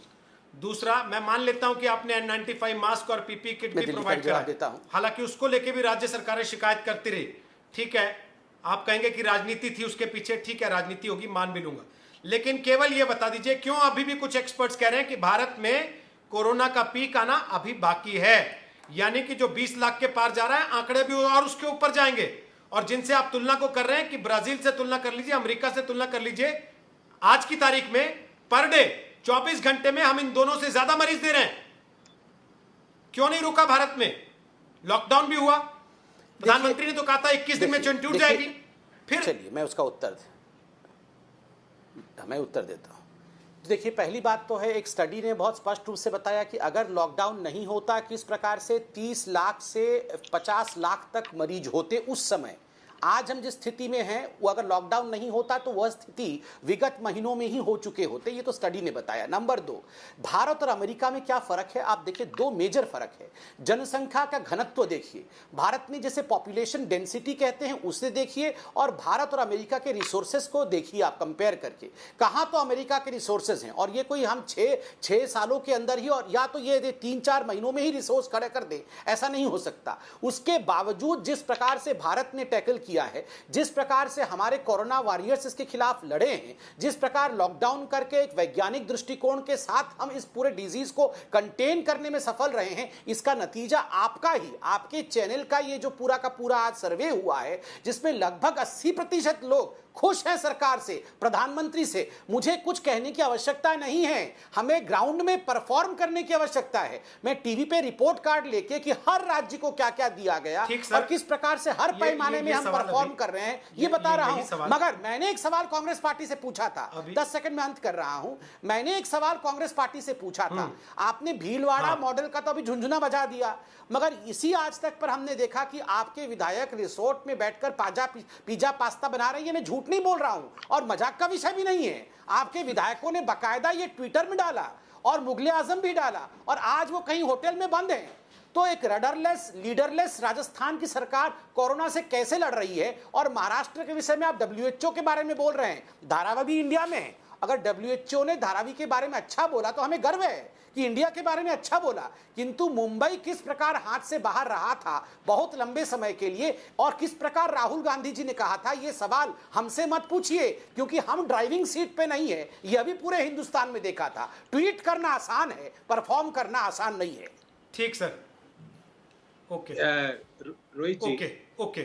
दूसरा, मैं मान लेता हूं कि आपने N95 मास्क और पीपी किट भी प्रोवाइड करा, हालांकि उसको लेके भी राज्य सरकारें शिकायत करती रही। ठीक है, आप कहेंगे कि राजनीति थी उसके पीछे, ठीक है राजनीति होगी, मान भी लूंगा, लेकिन केवल ये बता दीजिए क्यों अभी भी कुछ एक्सपर्ट्स कह रहे हैं कि भारत में कोरोना का पीक आना अभी बाकी है, यानी कि जो 20 लाख के पार जा रहा है, आंकड़े भी और उसके ऊपर जाएंगे। और जिनसे आप तुलना को कर रहे हैं कि ब्राजील से तुलना कर लीजिए, अमेरिका से तुलना कर लीजिए, आज की तारीख में पर डे 24 घंटे में हम इन दोनों से ज्यादा मरीज दे रहे हैं। क्यों नहीं रुका भारत में? लॉकडाउन भी हुआ, प्रधानमंत्री ने तो कहा था 21 दिन में चैन टूट जाएगी। फिर चलिए मैं उसका उत्तर देता हूं। देखिए, पहली बात तो है, एक स्टडी ने बहुत स्पष्ट रूप से बताया कि अगर लॉकडाउन नहीं होता, किस प्रकार से 30 लाख से 50 लाख तक मरीज होते उस समय। आज हम जिस स्थिति में हैं, वो अगर लॉकडाउन नहीं होता तो वह स्थिति विगत महीनों में ही हो चुके होते, ये तो स्टडी ने बताया। नंबर 2, भारत और अमेरिका में क्या फर्क है? आप देखिए, 2 मेजर फर्क है। जनसंख्या का घनत्व देखिए, भारत में जैसे पॉपुलेशन डेंसिटी कहते हैं उसे देखिए, और भारत और अमेरिका के रिसोर्सेज को देखिए आप कंपेयर करके। कहाँ तो अमेरिका के रिसोर्सेज हैं, और ये कोई हम 6 सालों के अंदर ही, और या तो ये 3-4 महीनों में ही रिसोर्स खड़े कर दे, ऐसा नहीं हो सकता। उसके बावजूद जिस प्रकार से भारत ने टैकल किया है, जिस प्रकार से हमारे कोरोना वॉरियर्स इसके खिलाफ लड़े हैं, जिस प्रकार लॉकडाउन करके एक वैज्ञानिक दृष्टिकोण के साथ हम इस पूरे डिजीज को कंटेन करने में सफल रहे हैं, इसका नतीजा आपका ही, आपके चैनल का ये जो पूरा का पूरा आज सर्वे हुआ है, जिसमें लगभग 80% लोग खुश हैं सरकार से, प्रधानमंत्री से। मुझे कुछ कहने की आवश्यकता नहीं है, हमें ग्राउंड में परफॉर्म करने की आवश्यकता है। मैं टीवी पे रिपोर्ट कार्ड लेके कि हर राज्य को क्या क्या दिया गया और किस प्रकार से हर पैमाने में हम परफॉर्म कर रहे हैं, ये बता रहा हूं। मगर मैंने एक सवाल कांग्रेस पार्टी से पूछा था, 10 सेकंड में अंत कर रहा हूं। मैंने एक सवाल कांग्रेस पार्टी से पूछा था, आपने भीलवाड़ा मॉडल का तो अभी झुंझुना बजा दिया, मगर इसी आज तक पर हमने देखा कि आपके विधायक रिसोर्ट में बैठकर पिज्जा पास्ता बना रहे हैं। मैं झूठ नहीं बोल रहा हूं और मजाक का विषय भी नहीं है। आपके विधायकों ने बकायदा ये ट्विटर में डाला और मुगले आजम भी डाला, और आज वो कहीं होटल में बंद हैं। तो एक रडरलेस, लीडरलेस राजस्थान की सरकार कोरोना से कैसे लड़ रही है? और महाराष्ट्र के विषय में आप WHO के बारे में बोल रहे हैं, धारावी भी इंडिया में है। अगर WHO ने धारावी के बारे में अच्छा बोला तो हमें गर्व है कि इंडिया के बारे में अच्छा बोला, किंतु मुंबई किस प्रकार हाथ से बाहर रहा था बहुत लंबे समय के लिए, और किस प्रकार राहुल गांधी जी ने कहा था ये सवाल हमसे मत पूछिए क्योंकि हम ड्राइविंग सीट पे नहीं है, यह भी पूरे हिंदुस्तान में देखा था। ट्वीट करना आसान है, परफॉर्म करना आसान नहीं है। ठीक सर, ओके रोहित जी, ओके।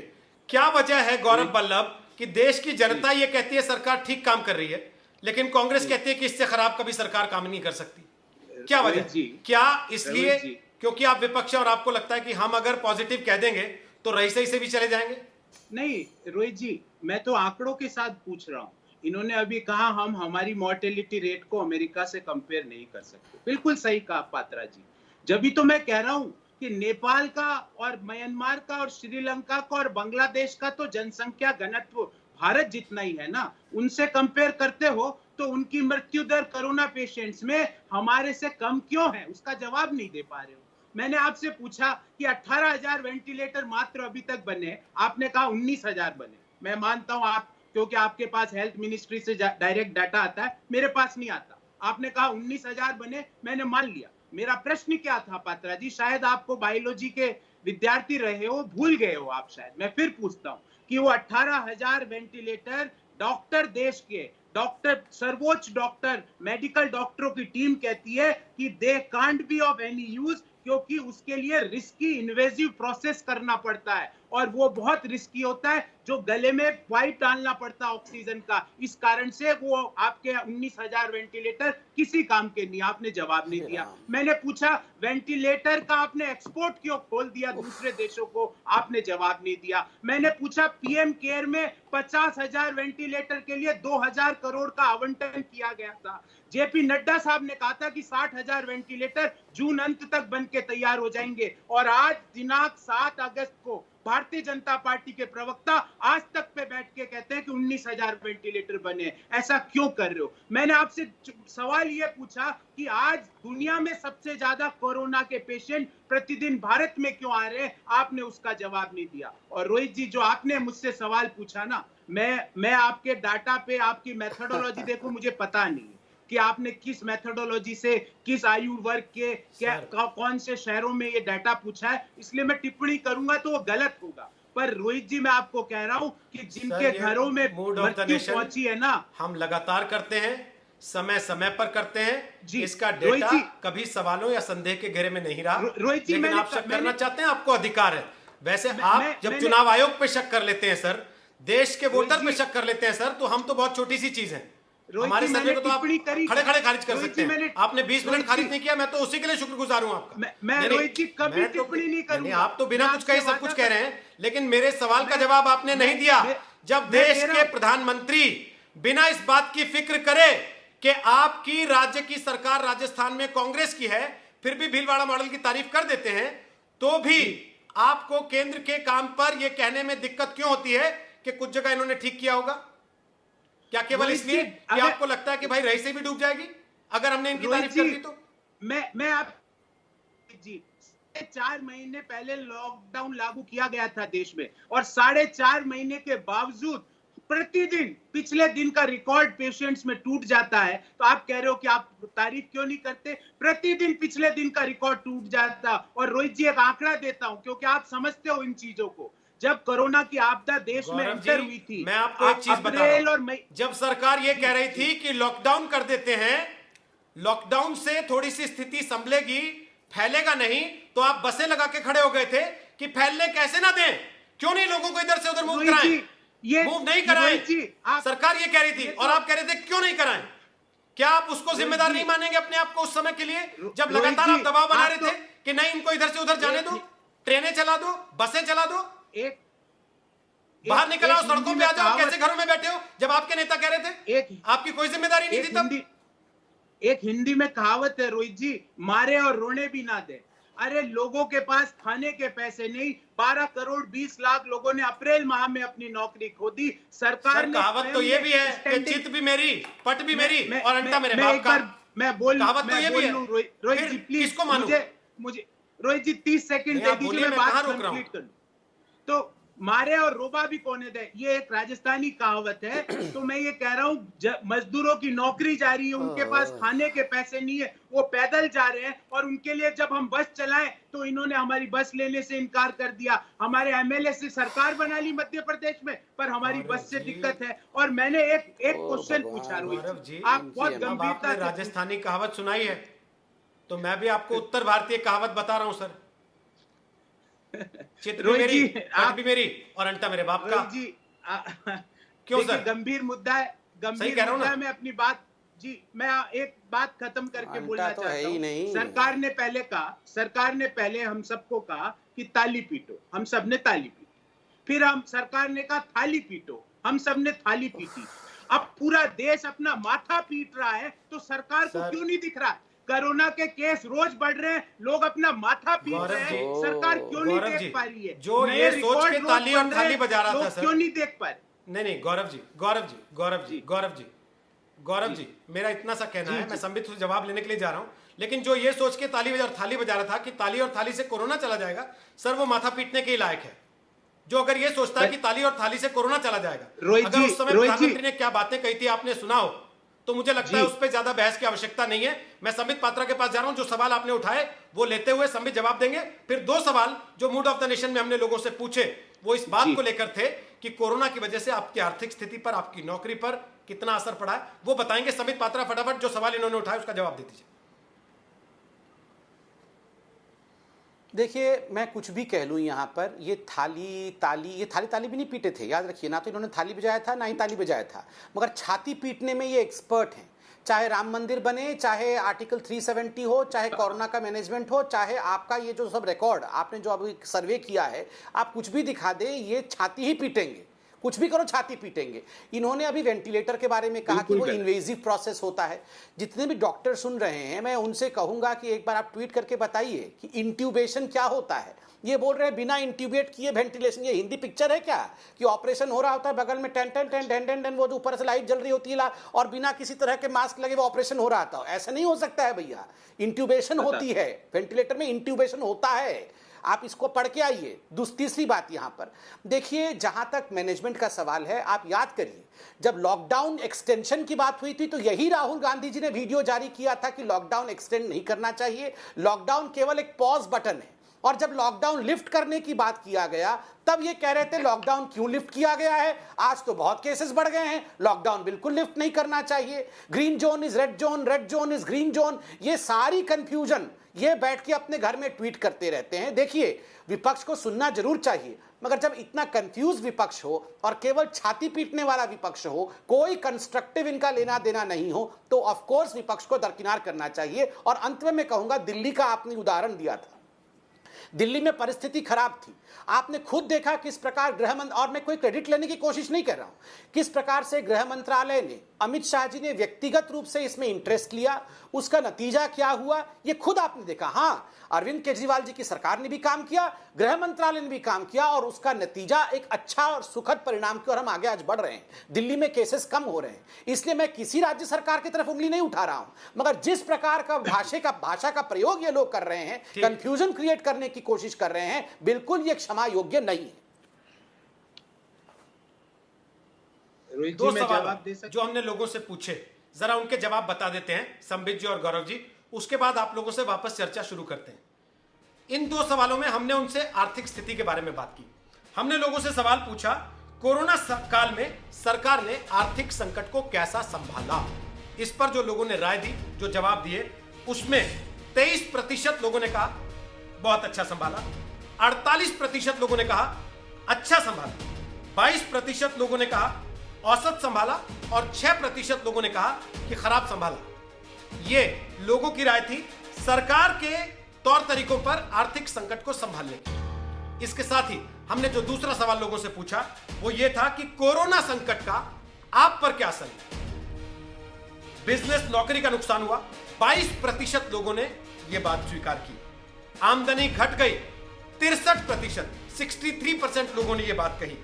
क्या वजह है गौरव वल्लभ कि देश की जनता ये कहती है सरकार ठीक काम कर रही है, लेकिन कांग्रेस कहती है कि इससे खराब कभी सरकार काम नहीं कर सकती? क्या वजह? क्या इसलिए क्योंकि आप विपक्ष हैं और आपको लगता है कि हम अगर पॉजिटिव कह देंगे तो रही सही से भी चले जाएंगे? नहीं रोहित जी, मैं तो आंकड़ों के साथ पूछ रहा हूँ। इन्होंने अभी कहा हम हमारी मॉर्टेलिटी रेट को अमेरिका से कंपेयर नहीं कर सकते। बिल्कुल सही कहा पात्रा जी। जब भी तो मैं कह रहा हूँ कि नेपाल का और म्यांमार का और श्रीलंका का और बांग्लादेश का तो जनसंख्या घनत्व भारत जितना ही है ना, उनसे कंपेयर करते हो तो उनकी मृत्यु दर कोरोना पेशेंट्स में हमारे से कम क्यों है, उसका जवाब नहीं दे पा रहे हो। मैंने आपसे पूछा कि 18,000 वेंटिलेटर मात्र अभी तक बने, आपने कहा 19,000 बने। मैं मानता हूं आप, क्योंकि आपके पास हेल्थ मिनिस्ट्री से डायरेक्ट डाटा आता है, मेरे पास नहीं आता। आपने कहा 19,000 बने, मैंने मान लिया। मेरा प्रश्न क्या था पात्रा जी, शायद आपको बायोलॉजी के विद्यार्थी रहे हो, भूल गए हो आप शायद। मैं फिर पूछता हूं कि वो 18,000 वेंटिलेटर डॉक्टर देश के डॉक्टर, सर्वोच्च डॉक्टर, मेडिकल डॉक्टरों की टीम कहती है कि they can't be of any use, क्योंकि उसके लिए रिस्की इन्वेजिव प्रोसेस करना पड़ता है और वो बहुत रिस्की होता है, जो गले में पाइप डालना पड़ता है ऑक्सीजन का। इस कारण से वो आपके 19,000 वेंटिलेटर किसी काम के नहीं। आपने जवाब नहीं दिया। मैंने पूछा वेंटिलेटर का आपने एक्सपोर्ट क्यों खोल दिया दूसरे देशों को, आपने जवाब नहीं दिया। मैंने पूछा पीएम केयर में 50,000 वेंटिलेटर के लिए 2,000 करोड़ का आवंटन किया गया था। जेपी नड्डा साहब ने कहा था कि 60,000 वेंटिलेटर जून अंत तक बन के तैयार हो जाएंगे, और आज दिनांक 7 अगस्त को भारतीय जनता पार्टी के प्रवक्ता आज तक पे बैठ के कहते हैं कि 19,000 वेंटिलेटर बने। ऐसा क्यों कर रहे हो? मैंने आपसे सवाल ये पूछा कि आज दुनिया में सबसे ज्यादा कोरोना के पेशेंट प्रतिदिन भारत में क्यों आ रहे हैं, आपने उसका जवाब नहीं दिया। और रोहित जी, जो आपने मुझसे सवाल पूछा ना, मैं आपके डाटा पे आपकी मेथोडोलॉजी देखो, मुझे पता नहीं कि आपने किस मेथोडोलॉजी से, किस आयु वर्ग के कौन से शहरों में ये डाटा पूछा है, इसलिए मैं टिप्पणी करूंगा तो वो गलत होगा। पर रोहित जी, मैं आपको कह रहा हूं कि जिनके घरों में मृत्यु पहुंची है ना, हम लगातार करते हैं, समय समय पर करते हैं जी, इसका डेटा कभी सवालों या संदेह के घेरे में नहीं रहा। रोहित जी, लेकिन आप शक करना चाहते हैं, आपको अधिकार है। वैसे आप जब चुनाव आयोग पे शक कर लेते हैं सर, देश के वोटर पे शक कर लेते हैं सर, तो हम तो बहुत छोटी सी चीज है। हमारे सर्वे को तो आप खड़े खड़े खारिज कर सकते हैं। आपने 20 मिनट खारिज नहीं किया, मैं तो उसी के लिए शुक्रगुजार हूं आपका। मैं रोहित जी कभी टिप्पणी नहीं करूंगा। आप तो बिना कुछ कहे सब कुछ कह रहे हैं, लेकिन मेरे सवाल का जवाब आपने नहीं दिया। जब देश के प्रधानमंत्री बिना इस बात की फिक्र करे कि आपकी राज्य की सरकार राजस्थान में कांग्रेस की है, फिर भी भीलवाड़ा मॉडल की तारीफ कर देते हैं, तो भी आपको केंद्र के काम पर यह कहने में दिक्कत क्यों होती है कि कुछ जगह इन्होंने ठीक किया होगा? क्या केवल इसलिए कि आपको लगता है कि भाई रही से भी डूब जाएगी अगर हमने इनकी तारीफ कर दी? तो मैं आप जी, 4 महीने पहले लॉकडाउन लागू किया गया था देश में, और 4.5 महीने के बावजूद प्रतिदिन पिछले दिन का रिकॉर्ड पेशेंट्स में टूट जाता है। तो आप कह रहे हो कि आप तारीफ क्यों नहीं करते? प्रतिदिन पिछले दिन का रिकॉर्ड टूट जाता। और रोहित जी, एक आंकड़ा देता हूं क्योंकि आप समझते हो इन चीजों को। जब कोरोना की आपदा देश में एंटर हुई थी, मैं आपको एक चीज बता रहा हूं, जब सरकार ये कह रही थी कि लॉकडाउन कर देते हैं, लॉकडाउन से थोड़ी सी स्थिति संभलेगी, फैलेगा नहीं, तो आप बसें लगा के खड़े हो गए थे कि फैलने कैसे ना दें, क्यों नहीं लोगों को इधर से उधर मूव कराएं, मूव नहीं कराएं। सरकार ये कह रही थी और आप कह रहे थे क्यों नहीं कराएं। क्या आप उसको जिम्मेदार नहीं मानेंगे अपने आप को उस समय के लिए, जब लगातार आप दबाव बना रहे थे कि नहीं इनको इधर से उधर जाने दो, ट्रेनें चला दो, बसें चला दो, बाहर निकल आओ, सड़कों पे आ जाओ, कैसे घरों में बैठे हो, जब आपके नेता कह रहे थे? आपकी कोई जिम्मेदारी नहीं थी तब? एक हिंदी में कहावत है रोहित जी, मारे और रोने भी ना दे। अरे लोगों के पास खाने के पैसे नहीं, 12 करोड़ 20 लाख लोगों ने अप्रैल माह में अपनी नौकरी खो दी। सरकार ने कहावत तो ये भी है कि चित भी मेरी, पट भी मेरी और अंटा मेरे बाप का। मैं बोल कहावत तो ये भी है। रोहित जी प्लीज, किसको मानूं? मुझे रोहित जी 30 सेकंड दे दीजिए, मैं बात कंप्लीट करूं। तो मारे और रोबा भी कोने दे, ये एक राजस्थानी कहावत है। तो मैं ये कह रहा हूं, मजदूरों की नौकरी जा रही है, उनके पास खाने के पैसे नहीं है, वो पैदल जा रहे हैं, और उनके लिए जब हम बस चलाएं तो इन्होंने हमारी बस लेने से इनकार कर दिया। हमारे एमएलए से सरकार बना ली मध्य प्रदेश में, पर हमारी बस से दिक्कत है। और मैंने एक क्वेश्चन पूछा रोहित जी, आप बहुत गंभीरता से राजस्थानी कहावत सुनाई है, तो मैं भी आपको उत्तर भारतीय कहावत बता रहा हूं सर। चित भी मेरी, पट भी मेरी और अंटा मेरे बाप का। जी क्यों सर? गंभीर मुद्दा है, गंभीर मुद्दा है। मैं अपनी बात जी, मैं एक बात खत्म करके बोलना चाहता हूँ। सरकार ने पहले हम सबको कहा कि ताली पीटो, हम सब ने ताली पीटी। फिर हम सरकार ने कहा थाली पीटो, हम सब ने थाली पीटी। अब पूरा देश अपना माथा पीट रहा है, तो सरकार को क्यों नहीं दिख रहा? कोरोना के केस रोज बढ़ रहे हैं, लोग अपना माथा पीट रहे हैं, सरकार क्यों नहीं देख पा रही है? जो ये सोच के ताली और थाली बजा रहा था सर, क्यों नहीं देख पा रहे? नहीं, गौरव जी, मेरा इतना सा कहना है, मैं संबित से जवाब लेने के लिए जा रहा हूं, लेकिन जो ये सोच के ताली और थाली बजा रहा था कि ताली और थाली से कोरोना चला जाएगा, सर वो माथा पीटने के ही लायक है। जो अगर ये सोचता है कि ताली और थाली से कोरोना चला जाएगा, अगर उस समय प्रधानमंत्री ने क्या बातें कही थी आपने सुना हो, तो मुझे लगता है उस पर ज्यादा बहस की आवश्यकता नहीं है। मैं संबित पात्रा के पास जा रहा हूं, जो सवाल आपने उठाए वो लेते हुए संबित जवाब देंगे। फिर 2 सवाल जो मूड ऑफ द नेशन में हमने लोगों से पूछे, वो इस बात को लेकर थे कि कोरोना की वजह से आपकी आर्थिक स्थिति पर, आपकी नौकरी पर कितना असर पड़ा है, वो बताएंगे। संबित पात्रा फटाफट जो सवाल इन्होंने उठाए उसका जवाब दे दीजिए। देखिए, मैं कुछ भी कह लूँ यहाँ पर, ये थाली भी नहीं पीटे थे, याद रखिए। ना तो इन्होंने थाली बजाया था, ना ही ताली बजाया था, मगर छाती पीटने में ये एक्सपर्ट हैं। चाहे राम मंदिर बने, चाहे आर्टिकल 370 हो, चाहे कोरोना का मैनेजमेंट हो, चाहे आपका ये जो सब रिकॉर्ड आपने जो अभी सर्वे किया है, आप कुछ भी दिखा दें, ये छाती ही पीटेंगे। कुछ भी करो, छाती पीटेंगे। इन्होंने अभी वेंटिलेटर के बारे में कहा कि वो इन्वेजिव प्रोसेस होता है। जितने भी डॉक्टर सुन रहे हैं, मैं उनसे कहूंगा कि एक बार आप ट्वीट करके बताइए कि इंट्यूबेशन क्या होता है। ये बोल रहे हैं बिना इंट्यूबेट किए वेंटिलेशन। ये हिंदी पिक्चर है क्या कि ऑपरेशन हो रहा होता है, बगल में टेन वो जो ऊपर से लाइट जल रही होती है और बिना किसी तरह के मास्क लगे वो ऑपरेशन हो रहा था? ऐसा नहीं हो सकता है भैया। इंट्यूबेशन होती है, वेंटिलेटर में इंट्यूबेशन होता है। आप इसको पढ़ के आइए। तीसरी बात यहां पर देखिए, जहां तक मैनेजमेंट का सवाल है, आप याद करिए जब लॉकडाउन एक्सटेंशन की बात हुई थी, तो यही राहुल गांधी जी ने वीडियो जारी किया था कि लॉकडाउन एक्सटेंड नहीं करना चाहिए, लॉकडाउन केवल एक पॉज बटन है। और जब लॉकडाउन लिफ्ट करने की बात किया गया, तब ये कह रहे थे लॉकडाउन क्यों लिफ्ट किया गया है, आज तो बहुत केसेस बढ़ गए हैं, लॉकडाउन बिल्कुल लिफ्ट नहीं करना चाहिए। Green zone is red zone is green zone, ये सारी कंफ्यूजन ये बैठ के अपने घर में ट्वीट करते रहते हैं। देखिए, विपक्ष को सुनना जरूर चाहिए, मगर जब इतना कंफ्यूज विपक्ष हो और केवल छाती पीटने वाला विपक्ष हो, कोई कंस्ट्रक्टिव इनका लेना देना नहीं हो, तो ऑफ कोर्स विपक्ष को दरकिनार करना चाहिए। और अंत में मैं कहूंगा, दिल्ली का आपने उदाहरण दिया था, दिल्ली में परिस्थिति खराब थी। आपने खुद देखा किस प्रकार और मैं कोई क्रेडिट लेने की कोशिश नहीं कर रहा हूं, किस प्रकार से गृह मंत्रालय ने, अमित शाह जी ने व्यक्तिगत रूप से इसमें इंटरेस्ट लिया, उसका नतीजा क्या हुआ ये खुद आपने देखा। हां, अरविंद केजरीवाल जी की सरकार ने भी काम किया, गृह मंत्रालय ने भी काम किया, और उसका नतीजा एक अच्छा और सुखद परिणाम की ओर हम आगे आज बढ़ रहे हैं। दिल्ली में केसेस कम हो रहे हैं, इसलिए मैं किसी राज्य सरकार की तरफ उंगली नहीं उठा रहा हूं, मगर जिस प्रकार का भाषा का प्रयोग ये लोग कर रहे हैं, कंफ्यूजन क्रिएट करने की कोशिश कर रहे हैं, बिल्कुल ये क्षमा योग्य नहीं है। दो सवाल जो हमने लोगों से पूछे, जरा उनके जवाब बता देते हैं संबित जी और गौरव जी, उसके बाद आप लोगों से वापस चर्चा शुरू करते हैं। इन 2 सवालों में हमने उनसे आर्थिक स्थिति के बारे में बात की। हमने लोगों से सवाल पूछा, कोरोना काल में सरकार ने आर्थिक संकट को कैसा संभाला। इस पर जो लोगों ने राय दी, जो जवाब दिए, उसमें 23% लोगों ने कहा बहुत अच्छा संभाला, 48% लोगों ने कहा अच्छा संभाला, 22% लोगों ने कहा औसत संभाला, और 6% लोगों ने कहा कि खराब संभाला। ये लोगों की राय थी सरकार के तौर तरीकों पर आर्थिक संकट को संभालने की। इसके साथ ही हमने जो दूसरा सवाल लोगों से पूछा वो ये था कि कोरोना संकट का आप पर क्या असर है। बिजनेस, नौकरी का नुकसान हुआ, 22% लोगों ने यह बात स्वीकार की। आमदनी घट गई, 63%, 63% लोगों ने यह बात कही।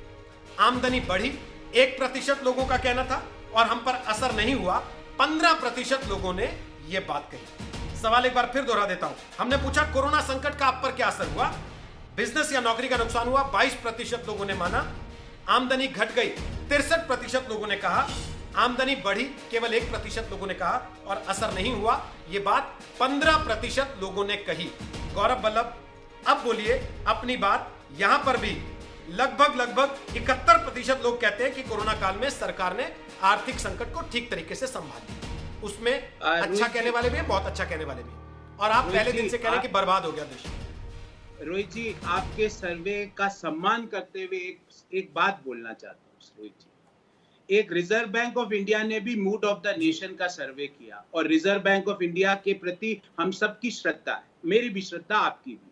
आमदनी बढ़ी, 1% लोगों का कहना था, और हम पर असर नहीं हुआ, 15% लोगों ने यह बात कही। सवाल एक बार फिर दोहरा देता हूं, हमने पूछा कोरोना संकट का आप पर क्या असर हुआ। बिजनेस या नौकरी का नुकसान हुआ, 22% लोगों ने माना। आमदनी घट गई, 63% लोगों ने कहा। आमदनी बढ़ी, केवल 1% लोगों ने कहा, और असर नहीं हुआ, यह बात 15% लोगों ने कही। गौरव वल्लभ, अब बोलिए अपनी बात। यहां पर भी लगभग 71% लोग कहते हैं कि कोरोना काल में सरकार ने आर्थिक संकट को ठीक तरीके से संभाला। उसमें अच्छा कहने वाले भी हैं, बहुत अच्छा कहने वाले भी हैं, और आप पहले दिन से कह रहे हैं कि बर्बाद हो गया देश। रोहित जी, आपके सर्वे का सम्मान करते हुए एक बात बोलना चाहता हूँ। रोहित जी, एक रिजर्व बैंक ऑफ इंडिया ने भी मूड ऑफ द नेशन का सर्वे किया, और रिजर्व बैंक ऑफ इंडिया के प्रति हम सबकी श्रद्धा है, मेरी भी श्रद्धा, आपकी भी।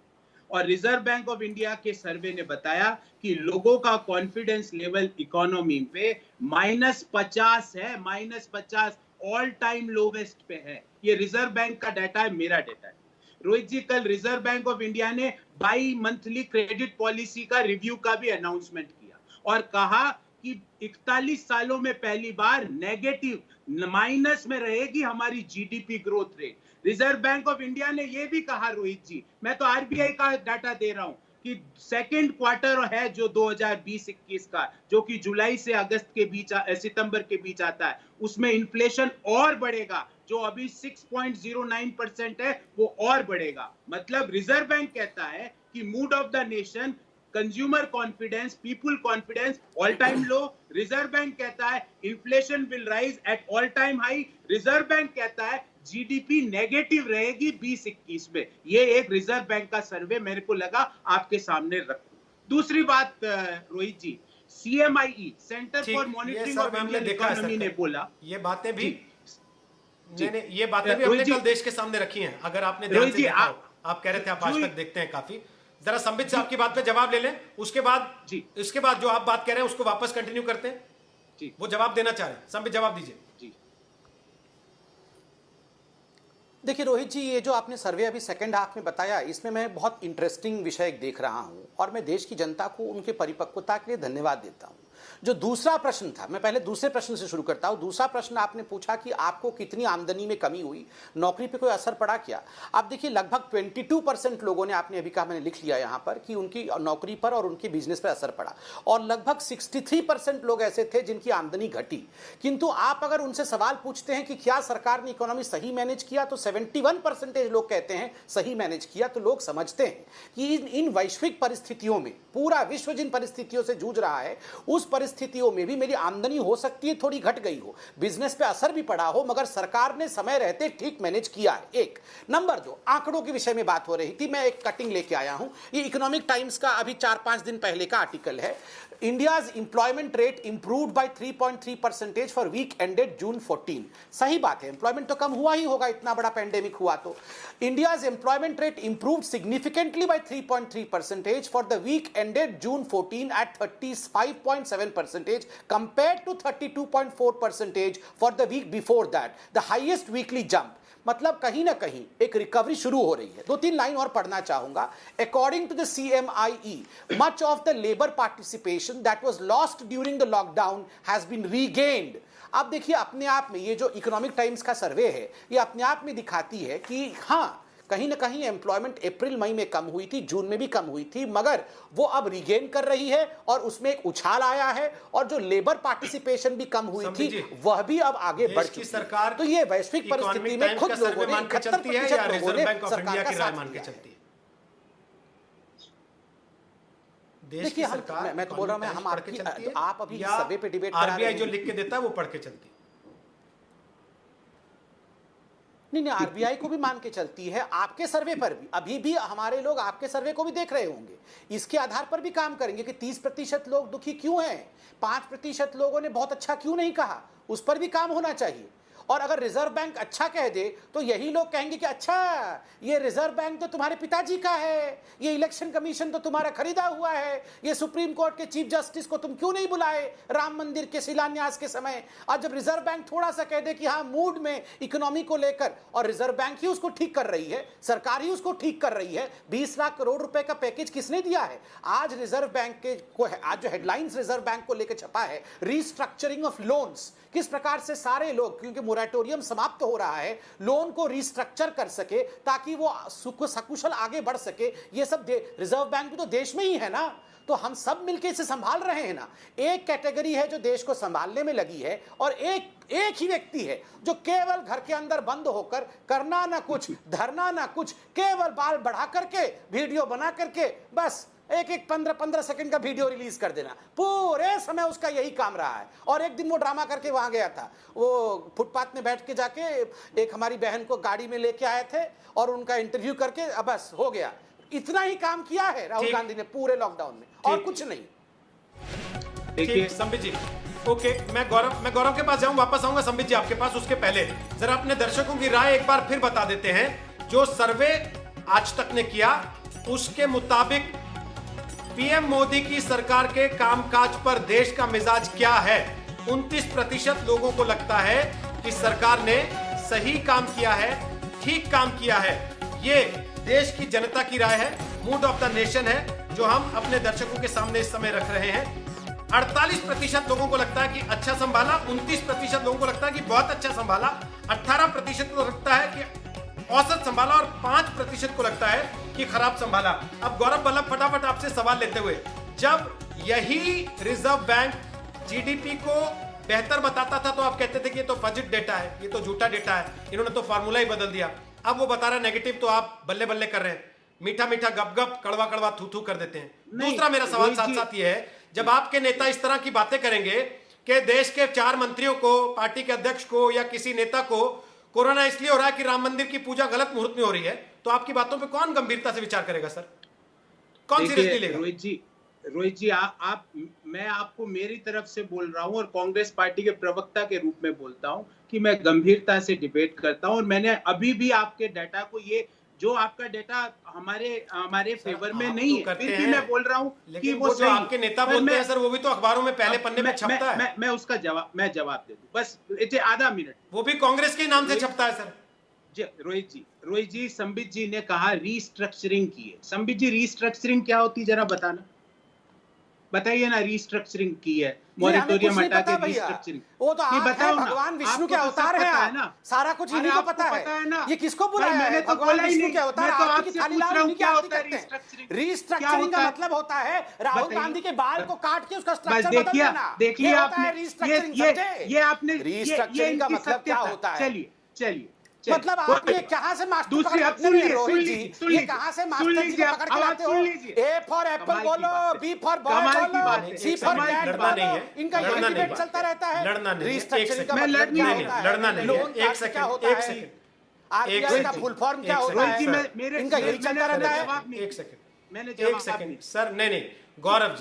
और रिजर्व बैंक ऑफ इंडिया के सर्वे ने बताया कि लोगों का कॉन्फिडेंस लेवल इकोनॉमी पे -50 है, -50 ऑल टाइम लोवेस्ट पे है। ये रिजर्व बैंक का डाटा है, मेरा डाटा है। रोहित जी, कल रिजर्व बैंक ऑफ इंडिया ने बाई मंथली क्रेडिट पॉलिसी का रिव्यू का भी अनाउंसमेंट किया और कहा कि 41 सालों में पहली बार नेगेटिव माइनस में रहेगी हमारी GDP growth rate. Reserve bank of India ने यह भी कहा, रोहित जी, मैं तो आरबीआई का डाटा दे रहा हूं, कि सेकेंड क्वार्टर है जो 2020-21 का, जो कि जुलाई से अगस्त के बीच, सितंबर के बीच आता है, उसमें इन्फ्लेशन और बढ़ेगा। जो अभी 6.09% है वो और बढ़ेगा। मतलब रिजर्व बैंक कहता है कि mood off the nation, consumer confidence, people confidence all time low. Reserve bank कहता है inflation will rise at all time high. Reserve bank कहता है जीडीपी नेगेटिव रहेगी 20-21 में। ये एक रिजर्व बैंक का सर्वे मेरे को लगा आपके सामने रखूं। दूसरी बात रोहित जी, CMIE, centre for monitoring of Indian economy ने बोला, ये बातें भी नहीं, ये बातें भी हमने कल देश के सामने रखी हैं। अगर आपने ध्यान से देखा हो, आप कह रहे थे आप आज तक देखते हैं काफी। जरा संबित साहब की बात पे जवाब ले लें, उसके बाद जो आप बात कह रहे हैं उसको वापस कंटिन्यू करते हैं जी। वो जवाब देना चाह रहे हैं, संबित जवाब दीजिए जी। देखिए रोहित जी, ये जो आपने सर्वे अभी सेकंड हाफ में बताया, इसमें मैं बहुत इंटरेस्टिंग विषय देख रहा हूं और मैं देश की जनता को उनके परिपक्वता के लिए धन्यवाद देता हूं। जो दूसरा प्रश्न था, मैं पहले दूसरे प्रश्न से शुरू करता हूं। दूसरा प्रश्न आपने पूछा कि आपको कितनी आमदनी में कमी हुई, नौकरी पे कोई असर पड़ा क्या? आप देखिए लगभग 22% लोगों ने, आपने अभी कहा, मैंने लिख लिया यहां पर, कि उनकी नौकरी पर और उनके बिजनेस पर असर पड़ा, और लगभग 63% लोग ऐसे थे जिनकी आमदनी घटी। किंतु आप अगर उनसे सवाल पूछते हैं कि क्या सरकार ने इकोनॉमी सही मैनेज किया, तो 71% लोग कहते हैं सही मैनेज किया। तो लोग समझते हैं कि इन वैश्विक परिस्थितियों में, पूरा विश्व जिन परिस्थितियों से जूझ रहा है, उस परिस्थितियों में भी मेरी आमदनी हो सकती है थोड़ी घट गई हो, बिजनेस पे असर भी पड़ा हो, मगर सरकार ने समय रहते ठीक मैनेज किया है। एक नंबर 2, आंकड़ों के विषय में बात हो रही थी, मैं एक कटिंग लेके आया हूं। ये इकोनॉमिक टाइम्स का अभी 4-5 दिन पहले का आर्टिकल है। India's employment rate improved by 3.3% for week ended June 14। सही बात है, एम्प्लॉयमेंट तो कम हुआ ही होगा, इतना बड़ा पैंडेमिक हुआ तो। India's employment rate improved significantly by 3.3% for the week ended June 14 at 35.7% compared to 32.4% for the week before that, the highest weekly jump। मतलब कहीं ना कहीं एक रिकवरी शुरू हो रही है। 2-3 लाइन और पढ़ना चाहूंगा। According to the CMIE, much of the labor participation that was lost during the lockdown has been regained। अब देखिए, अपने आप में ये जो इकोनॉमिक टाइम्स का सर्वे है, ये अपने आप में दिखाती है कि हाँ, कहीं ना कहीं एम्प्लॉयमेंट अप्रैल मई में कम हुई थी, जून में भी कम हुई थी, मगर वो अब रिगेन कर रही है और उसमें एक उछाल आया है। और जो लेबर पार्टिसिपेशन भी कम हुई थी, वह भी अब आगे बढ़ चुकी है। तो ये वैश्विक परिस्थिति में खुद लोगों ने 71% लोगों ने सरकार का साथ दिया है। देखिए, मैं तो बोल रहा हूं, हम आप अभी सर्वे पे डिबेट करा रहे हैं। आरबीआई जो लिख के देता है वो पढ़ के चलती है। नहीं, आरबीआई को भी मान के चलती है। आपके सर्वे पर भी अभी भी हमारे लोग आपके सर्वे को भी देख रहे होंगे, इसके आधार पर भी काम करेंगे कि 30% लोग दुखी क्यों हैं, 5% लोगों ने बहुत अच्छा क्यों नहीं कहा, उस पर भी काम होना चाहिए। और अगर रिजर्व बैंक अच्छा कह दे तो यही लोग कहेंगे कि अच्छा, ये रिजर्व बैंक तो तुम्हारे पिताजी का है, ये इलेक्शन कमीशन तो तुम्हारा खरीदा हुआ है, ये सुप्रीम कोर्ट के चीफ जस्टिस को तुम क्यों नहीं बुलाए राम मंदिर के शिलान्यास के समय। और जब रिजर्व बैंक थोड़ा सा कह दे कि हाँ, मूड में इकोनॉमी को लेकर, और रिजर्व बैंक ही उसको ठीक कर रही है, सरकार ही उसको ठीक कर रही है। 20 लाख करोड़ रुपए का पैकेज किसने दिया है? आज रिजर्व बैंक के को, आज जो हेडलाइंस रिजर्व बैंक को लेकर छपा है, रीस्ट्रक्चरिंग ऑफ लोन्स, किस प्रकार से सारे लोग, क्योंकि मोरेटोरियम समाप्त हो रहा है, लोन को रीस्ट्रक्चर कर सके ताकि वो सकुशल आगे बढ़ सके। ये सब रिजर्व बैंक भी तो देश में ही है ना, तो हम सब मिलकर इसे संभाल रहे हैं ना। एक कैटेगरी है जो देश को संभालने में लगी है, और एक ही व्यक्ति है जो केवल घर के अंदर बंद होकर, करना ना कुछ, धरना ना कुछ, केवल बाल बढ़ा करके, वीडियो बना करके, बस एक 15-15 सेकंड का वीडियो रिलीज कर देना, पूरे समय उसका यही काम रहा है। और एक दिन वो ड्रामा करके वहां गया था, वो फुटपाथ में बैठ के जाके एक हमारी बहन को गाड़ी में लेके आए थे और उनका इंटरव्यू करके बस हो गया। इतना ही काम किया है राहुल गांधी ने पूरे लॉकडाउन में, और कुछ नहीं। देखिए संबित जी, ओके, मैं गौरव के पास जाऊं, वापस आऊंगा संबित जी आपके पास। उसके पहले जरा अपने दर्शकों की राय एक बार फिर बता देते हैं। जो सर्वे आज तक ने किया उसके मुताबिक पीएम मोदी की सरकार के कामकाज पर देश का मिजाज क्या है। 29% लोगों को लगता है कि सरकार ने सही काम किया है, ठीक काम किया है। ये देश की जनता की राय है, मूड ऑफ द नेशन है, जो हम अपने दर्शकों के सामने इस समय रख रहे हैं। 48% लोगों को लगता है कि अच्छा संभाला, 29% लोगों को लगता है कि बहुत अच्छा संभाला, 18% को लगता है कि औसत संभाला और 5% को लगता है कि खराब संभाला। अब गौरव वल्लभ फटाफट आपसे सवाल लेते हुए, जब यही रिजर्व बैंक जीडीपी को बेहतर बताता था तो आप कहते थे कि ये तो फजिट डेटा है, ये तो झूठा डेटा है, इन्होंने तो फार्मूला ही बदल दिया। अब वो बता रहा है नेगेटिव, तो आप बल्ले बल्ले कर रहे हैं, मीठा मीठा गप गप, कड़वा कड़वा थू थू कर देते हैं। दूसरा मेरा सवाल साथ साथ ये है, जब आपके नेता इस तरह की बातें करेंगे कि देश के 4 मंत्रियों को, पार्टी के अध्यक्ष को या किसी नेता को कोरोना इसलिए हो रहा है कि राम मंदिर की पूजा गलत मुहूर्त में हो रही है, तो आपकी बातों पे कौन गंभीरता से विचार करेगा सर? कौन सीरियसली लेगा? रोहित जी मैं आपको मेरी तरफ से बोल रहा हूं और कांग्रेस पार्टी के प्रवक्ता के रूप में बोलता हूं कि मैं गंभीरता से डिबेट करता हूं और मैंने अभी भी आपके डाटा को, ये जो आपका डाटा हमारे फेवर में नहीं है, फिर भी मैं बोल रहा हूं कि वो जो आपके नेता बोलते हैं सर, वो भी तो अखबारों में पहले पन्ने में छपता है। मैं उसका जवाब दे दूं, बस आधा मिनट। वो भी कांग्रेस के नाम से छपता है सर। रोहित जी संबित जी ने कहा रीस्ट्रक्चरिंग की है। संबित जी, रीस्ट्रक्चरिंग क्या होती है जरा बताइए ना। रीस्ट्रक्चरिंग की है, मॉरिटोरियम हटा के रीस्ट्रक्चरिंग। वो तो आप है, भगवान विष्णु के अवतार है ना, सारा कुछ इन्हीं को पता है। ये किसको बुलाया है? भगवान विष्णु के अवतार, आपकी थाली लाल उन्हीं की आरती करते हैं। रीस्ट्रक्चरिंग का मतलब होता है राहुल गांधी के बाल को काट के उसका स्ट्रक्चर बदल देना। देखिए आपने रीस्ट्रक्चरिंग का मतलब क्या होता है? चलिए मतलब आप ये कहां से मास्टर रोहित जी, ये कहां से मास्टर जी को पकड़ के लाते हो? ए फॉर एप्पल बोलो, बी फॉर बॉय बोलो, सी फॉर कैट बोलो, इनका ये डिबेट चलता रहता है। रीस्ट्रक्चरिंग का मतलब क्या होता है? लड़ना नहीं, एक सेकंड, आरबीआई का फुल फॉर्म क्या होता है? इनका यही चलता रहता है। एक सेकंड सर, नहीं, गौरव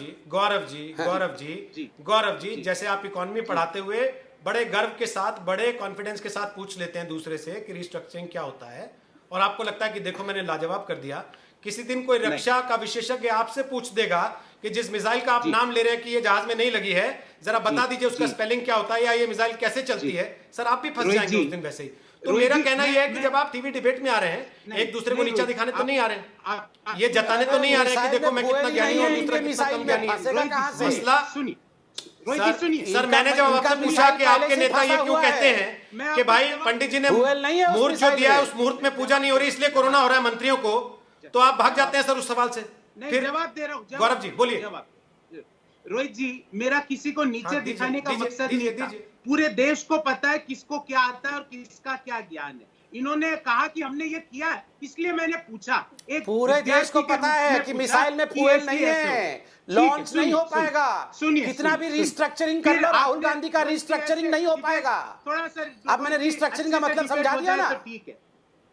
जी, जैसे आप इकोनॉमी पढ़ाते हुए बड़े गर्व के साथ, बड़े कॉन्फिडेंस के साथ पूछ लेते हैं दूसरे से कि रीस्ट्रक्चरिंग क्या होता है, और आपको लगता है कि देखो मैंने लाजवाब कर दिया। किसी दिन कोई रक्षा का विशेषज्ञ आपसे पूछ देगा कि जिस मिसाइल का आप नाम ले रहे हैं कि ये जहाज में नहीं लगी है, जरा बता दीजिए उसका स्पेलिंग क्या होता है, या ये मिसाइल कैसे चलती है। सर आप भी फंस जाएंगे उस दिन वैसे ही। तो मेरा कहना यह है कि जब आप टीवी डिबेट में आ रहे हैं, एक दूसरे को नीचा दिखाने तो नहीं आ रहे हैं, ये जताने तो नहीं आ रहे हैं कि देखो मैं कितना ज्ञानी हूं, दूसरा कितना कम ज्ञानी है। मसला सर, मैंने जब आपसे पूछा कि आपके नेता ये क्यों कहते हैं कि भाई पंडित जी ने मुहूर्त जो दिया है उस मुहूर्त में पूजा नहीं हो रही इसलिए कोरोना हो रहा है मंत्रियों को, तो आप भाग जाते हैं सर उस सवाल से। फिर जवाब दे रहा हूं। गौरव जी बोलिए। रोहित जी, मेरा किसी को नीचे दिखाने का मकसद नहीं था। पूरे देश को पता है किसको क्या आता है और किसका क्या ज्ञान है। इन्होंने कहा कि हमने ये किया है, इसलिए मैंने पूछा। एक पूरे देश को पता है कि मिसाइल में फ्यूल नहीं है, लॉन्च नहीं हो पाएगा। कितना भी रीस्ट्रक्चरिंग कर लो, राहुल गांधी का रीस्ट्रक्चरिंग नहीं हो पाएगा। थोड़ा सा अब मैंने रीस्ट्रक्चरिंग का मतलब समझा दिया ना। ठीक है,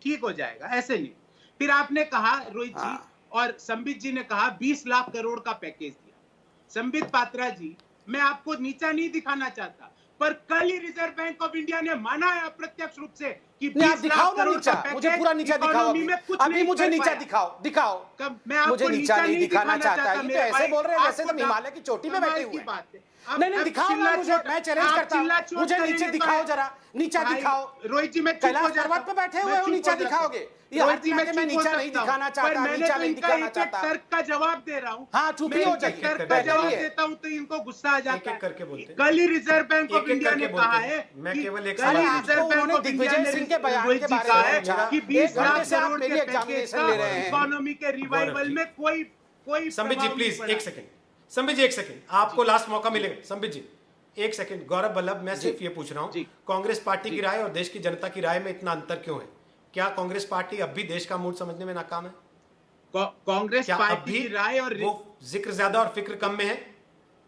ठीक हो जाएगा, ऐसे नहीं। फिर आपने कहा रोहित जी और संबित जी ने कहा 20 लाख करोड़ का पैकेज दिया। संबित पात्रा जी, मैं आपको नीचा नहीं दिखाना चाहता, पर कल ही रिजर्व बैंक ऑफ इंडिया ने माना है अप्रत्यक्ष रूप से कि 20 लाख करोड़ का पैकेज, मुझे पूरा नीचा दिखाओ। अभी मुझे नीचा दिखाओ। मैं मुझे नीचा नहीं दिखाना चाहता। ये तो ऐसे बोल रहे हैं जैसे तुम हिमालय की चोटी पे बैठे हुए हैं। नहीं दिखाओ ना मुझे, मैं चैलेंज करता हूं, मुझे नीचे दिखाओ, जरा नीचा दिखाओ। रोहित जी, मैं कैलाश पर्वत पे बैठे हुए हो, नीचा दिखाओगे? ये हर दिन मैं नीचा नहीं दिखाना चाहता, नीचा नहीं दिखाना चाहता। तर्क का जवाब दे रहा हूँ। हाँ, चुप ही हो जाइए। तर्क का जवाब देता हूँ तो इनको गुस्सा आ जाता है। करके बोलते हैं। कल ही रिजर्व बैंक ऑफ इंडिया ने कहा है, मैं केवल एक सवाल रिजर्व बैंक ऑफ इंडिया ने दिग्विजय सिंह के बारे में कहा कि 20 लाख करोड़ के एग्जामिनेशन ले रहे हैं। इकोनॉमी के रिवाइवल में कोई संबित जी प्लीज एक सेकंड, संबित जी एक सेकंड, आपको लास्ट मौका मिलेगा। संबित जी एक सेकंड। गौरव वल्लभ, मैं सिर्फ ये पूछ रहा हूँ, कांग्रेस पार्टी की राय और देश की जनता की राय में इतना अंतर क्यों है? क्या कांग्रेस पार्टी अब भी देश का मूड समझने में नाकाम है? कांग्रेस पार्टी की राय और वो जिक्र ज्यादा और फिक्र कम में है?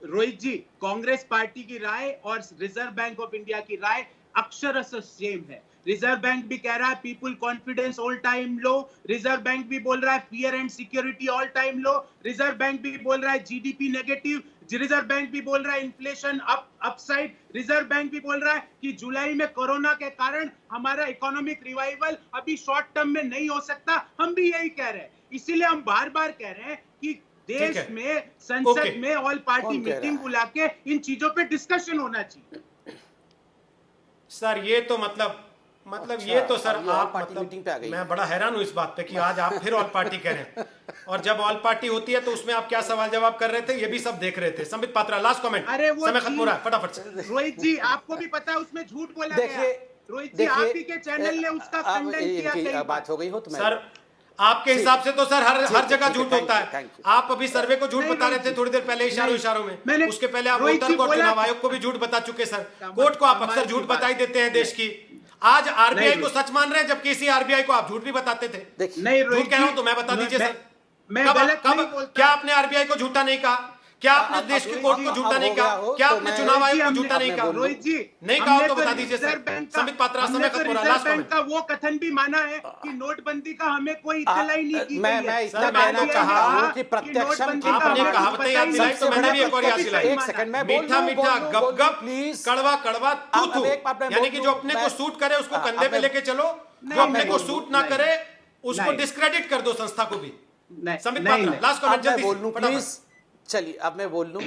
रोहित जी, कांग्रेस पार्टी की राय और रिजर्व बैंक ऑफ इंडिया की राय अक्षरशः सेम है। रिजर्व बैंक भी कह रहा है पीपल कॉन्फिडेंस ऑल टाइम लो, रिजर्व बैंक भी बोल रहा है fear and security all time low, reserve bank भी बोल रहा है जीडीपी नेगेटिव, रिजर्व बैंक भी बोल रहा है इन्फ्लेशन अपसाइड, रिजर्व बैंक भी बोल रहा है कि जुलाई में कोरोना के कारण हमारा इकोनॉमिक रिवाइवल अभी शॉर्ट टर्म में नहीं हो सकता। हम भी यही कह रहे हैं। इसीलिए हम बार बार कह रहे हैं कि ठीक देश है। में संसद ओके। में ऑल पार्टी कौन कह रहा मीटिंग है? बुला के इन चीजों पे डिस्कशन होना चाहिए। सर ये तो मतलब अच्छा, ये तो सर अब ये ऑल आप पार्टी मीटिंग पे आ गई। मैं बड़ा हैरान हूं इस बात पे कि आज आप फिर ऑल पार्टी कह रहे हैं और जब ऑल पार्टी होती है तो उसमें आप क्या सवाल जवाब कर रहे थे ये भी सब देख रहे थे। संबित पात्रा लास्ट कमेंट, अरे वो समय खत्म हो रहा है फटाफट से। रोहित जी आपको भी पता है उसमें झूठ बोला गया। देखिए रोहित जी आप ही के चैनल ने उसका अब खंडन किया इनकी कई बार। बात हो गई हो तो मैं सर आपके हिसाब से तो सर हर जगह झूठ होता है। Thank you. आप अभी सर्वे को झूठ नहीं, बता रहे थे नहीं, थोड़ी देर पहले इशारों में। मैंने- उसके पहले आप रोहित वोटर जी को और बोला- चुनाव आयोग को भी झूठ बता चुके सर। कोर्ट को आप अक्सर झूठ बता ही देते हैं देश की। आज आरबीआई नहीं, को सच मान रहे हैं जबकि इसी आरबीआई को आप झूठ भी बताते थे। देखिए नहीं झूठ रोहित कह रहा हूं जी, तो मैं बता दीजिए सर। मैं कब गलत नहीं बोलता। क्या आपने आरबीआई को झूठा नहीं कहा? क्या आपने देश के कोर्ट को झूठा नहीं कहा? क्या आपने चुनाव आयोग को झूठा नहीं कहा? रोहित जी नहीं कहा तो बता दीजिए सर। संबित पात्रा समय खत्म हो रहा है लास्ट बैंक कमेंट। का वो कथन भी माना है कि नोटबंदी का हमें कोई इत्तला ही नहीं की मैं गई है। इतना सर, कहना मैंने चाहता कहा हूं कि प्रत्यक्षम नोटबंदी की का आपने हमें कहावतें पता याद ही दिलाई नहीं। तो मैंने भी एक और याद दिलाई। एक सेकंड मैं बोल मीठा लूं, मीठा बोल गप लूं, गप प्लीज। कड़वा कड़वा तू अब एक बात मैं यानी बोल कि दूं, जो अपने को मैं- सूट करे उसको अब कंधे पे मैं- लेके चलो, जो नहीं, अपने मैं को बोल सूट दूं, ना नहीं। करे उसको नहीं। डिस्क्रेडिट कर दो संस्था को भी। नहीं, संबित नहीं, पात्रा नहीं। लास्ट कमेंट अब मैं जल्दी बोल से लूं फटाफट। प्लीज। चलिए अब मैं बोल लूं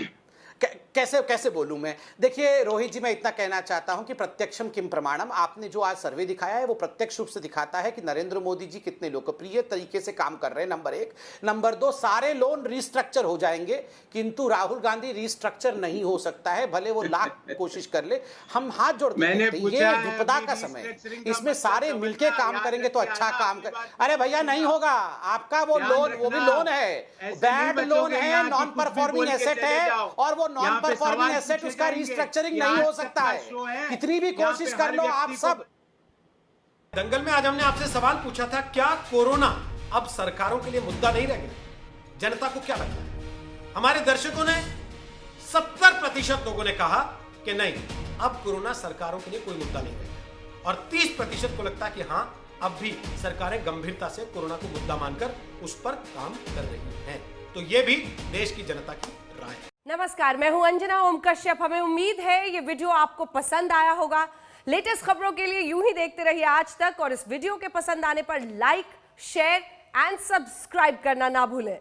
कैसे बोलूं मैं। देखिए रोहित जी मैं इतना कहना चाहता हूं कि प्रत्यक्षम किम प्रमाणम। आपने जो आज सर्वे दिखाया है वो प्रत्यक्ष रूप से दिखाता है कि नरेंद्र मोदी जी कितने लोकप्रिय तरीके से काम कर रहे हैं, नंबर एक। नंबर दो, सारे लोन रिस्ट्रक्चर हो जाएंगे किंतु राहुल गांधी रिस्ट्रक्चर नहीं हो सकता है, भले वो लाख कोशिश कर ले। हम हाथ जोड़ के मैंने कहते हैं, पूछा ये है, विपदा अभी का समय restructuring है, का इसमें मतलब सारे समझना, मिलके काम याद करेंगे तो रखिए, अच्छा आना, काम आपकी कर। बात अरे भैया नहीं होगा, आपका वो ध्यान लोन वो भी रखना। लोन है, ऐसे बैड नहीं लोन बचोगे है, यहाँ कि नॉन कुछ भी परफॉर्मिंग बोल के एसेट चले है जाओ। और वो नॉन यहाँ पे परफॉर्मिंग सवाल एसेट पूछे उसका जाएंगे। रिस्ट्रक्चरिंग ये नहीं आज हो तक सकता का है। शो है। कितनी भी यहाँ कोशिश पे कर हर लो आप व्यक्ति को- सब। दंगल में आज हमने आपसे सवाल पूछा था क्या कोरोना अब सरकारों के लिए मुद्दा नहीं रह गया? जनता को क्या लगता है? हमारे दर्शकों ने 70% लोगों ने कहा कि नहीं, अब कोरोना सरकारों के लिए कोई मुद्दा नहीं रह गया, और 30% को लगता है कि हां अब भी सरकारें गंभीरता से कोरोना को मुद्दा मानकर उस पर काम कर रही हैं। तो यह भी देश की जनता की राय है। नमस्कार, मैं हूं अंजना ओम कश्यप। हमें उम्मीद है ये वीडियो आपको पसंद आया होगा। लेटेस्ट खबरों के लिए यूं ही देखते रहिए आज तक, और इस वीडियो के पसंद आने पर लाइक, शेयर एंड सब्सक्राइब करना ना भूलें।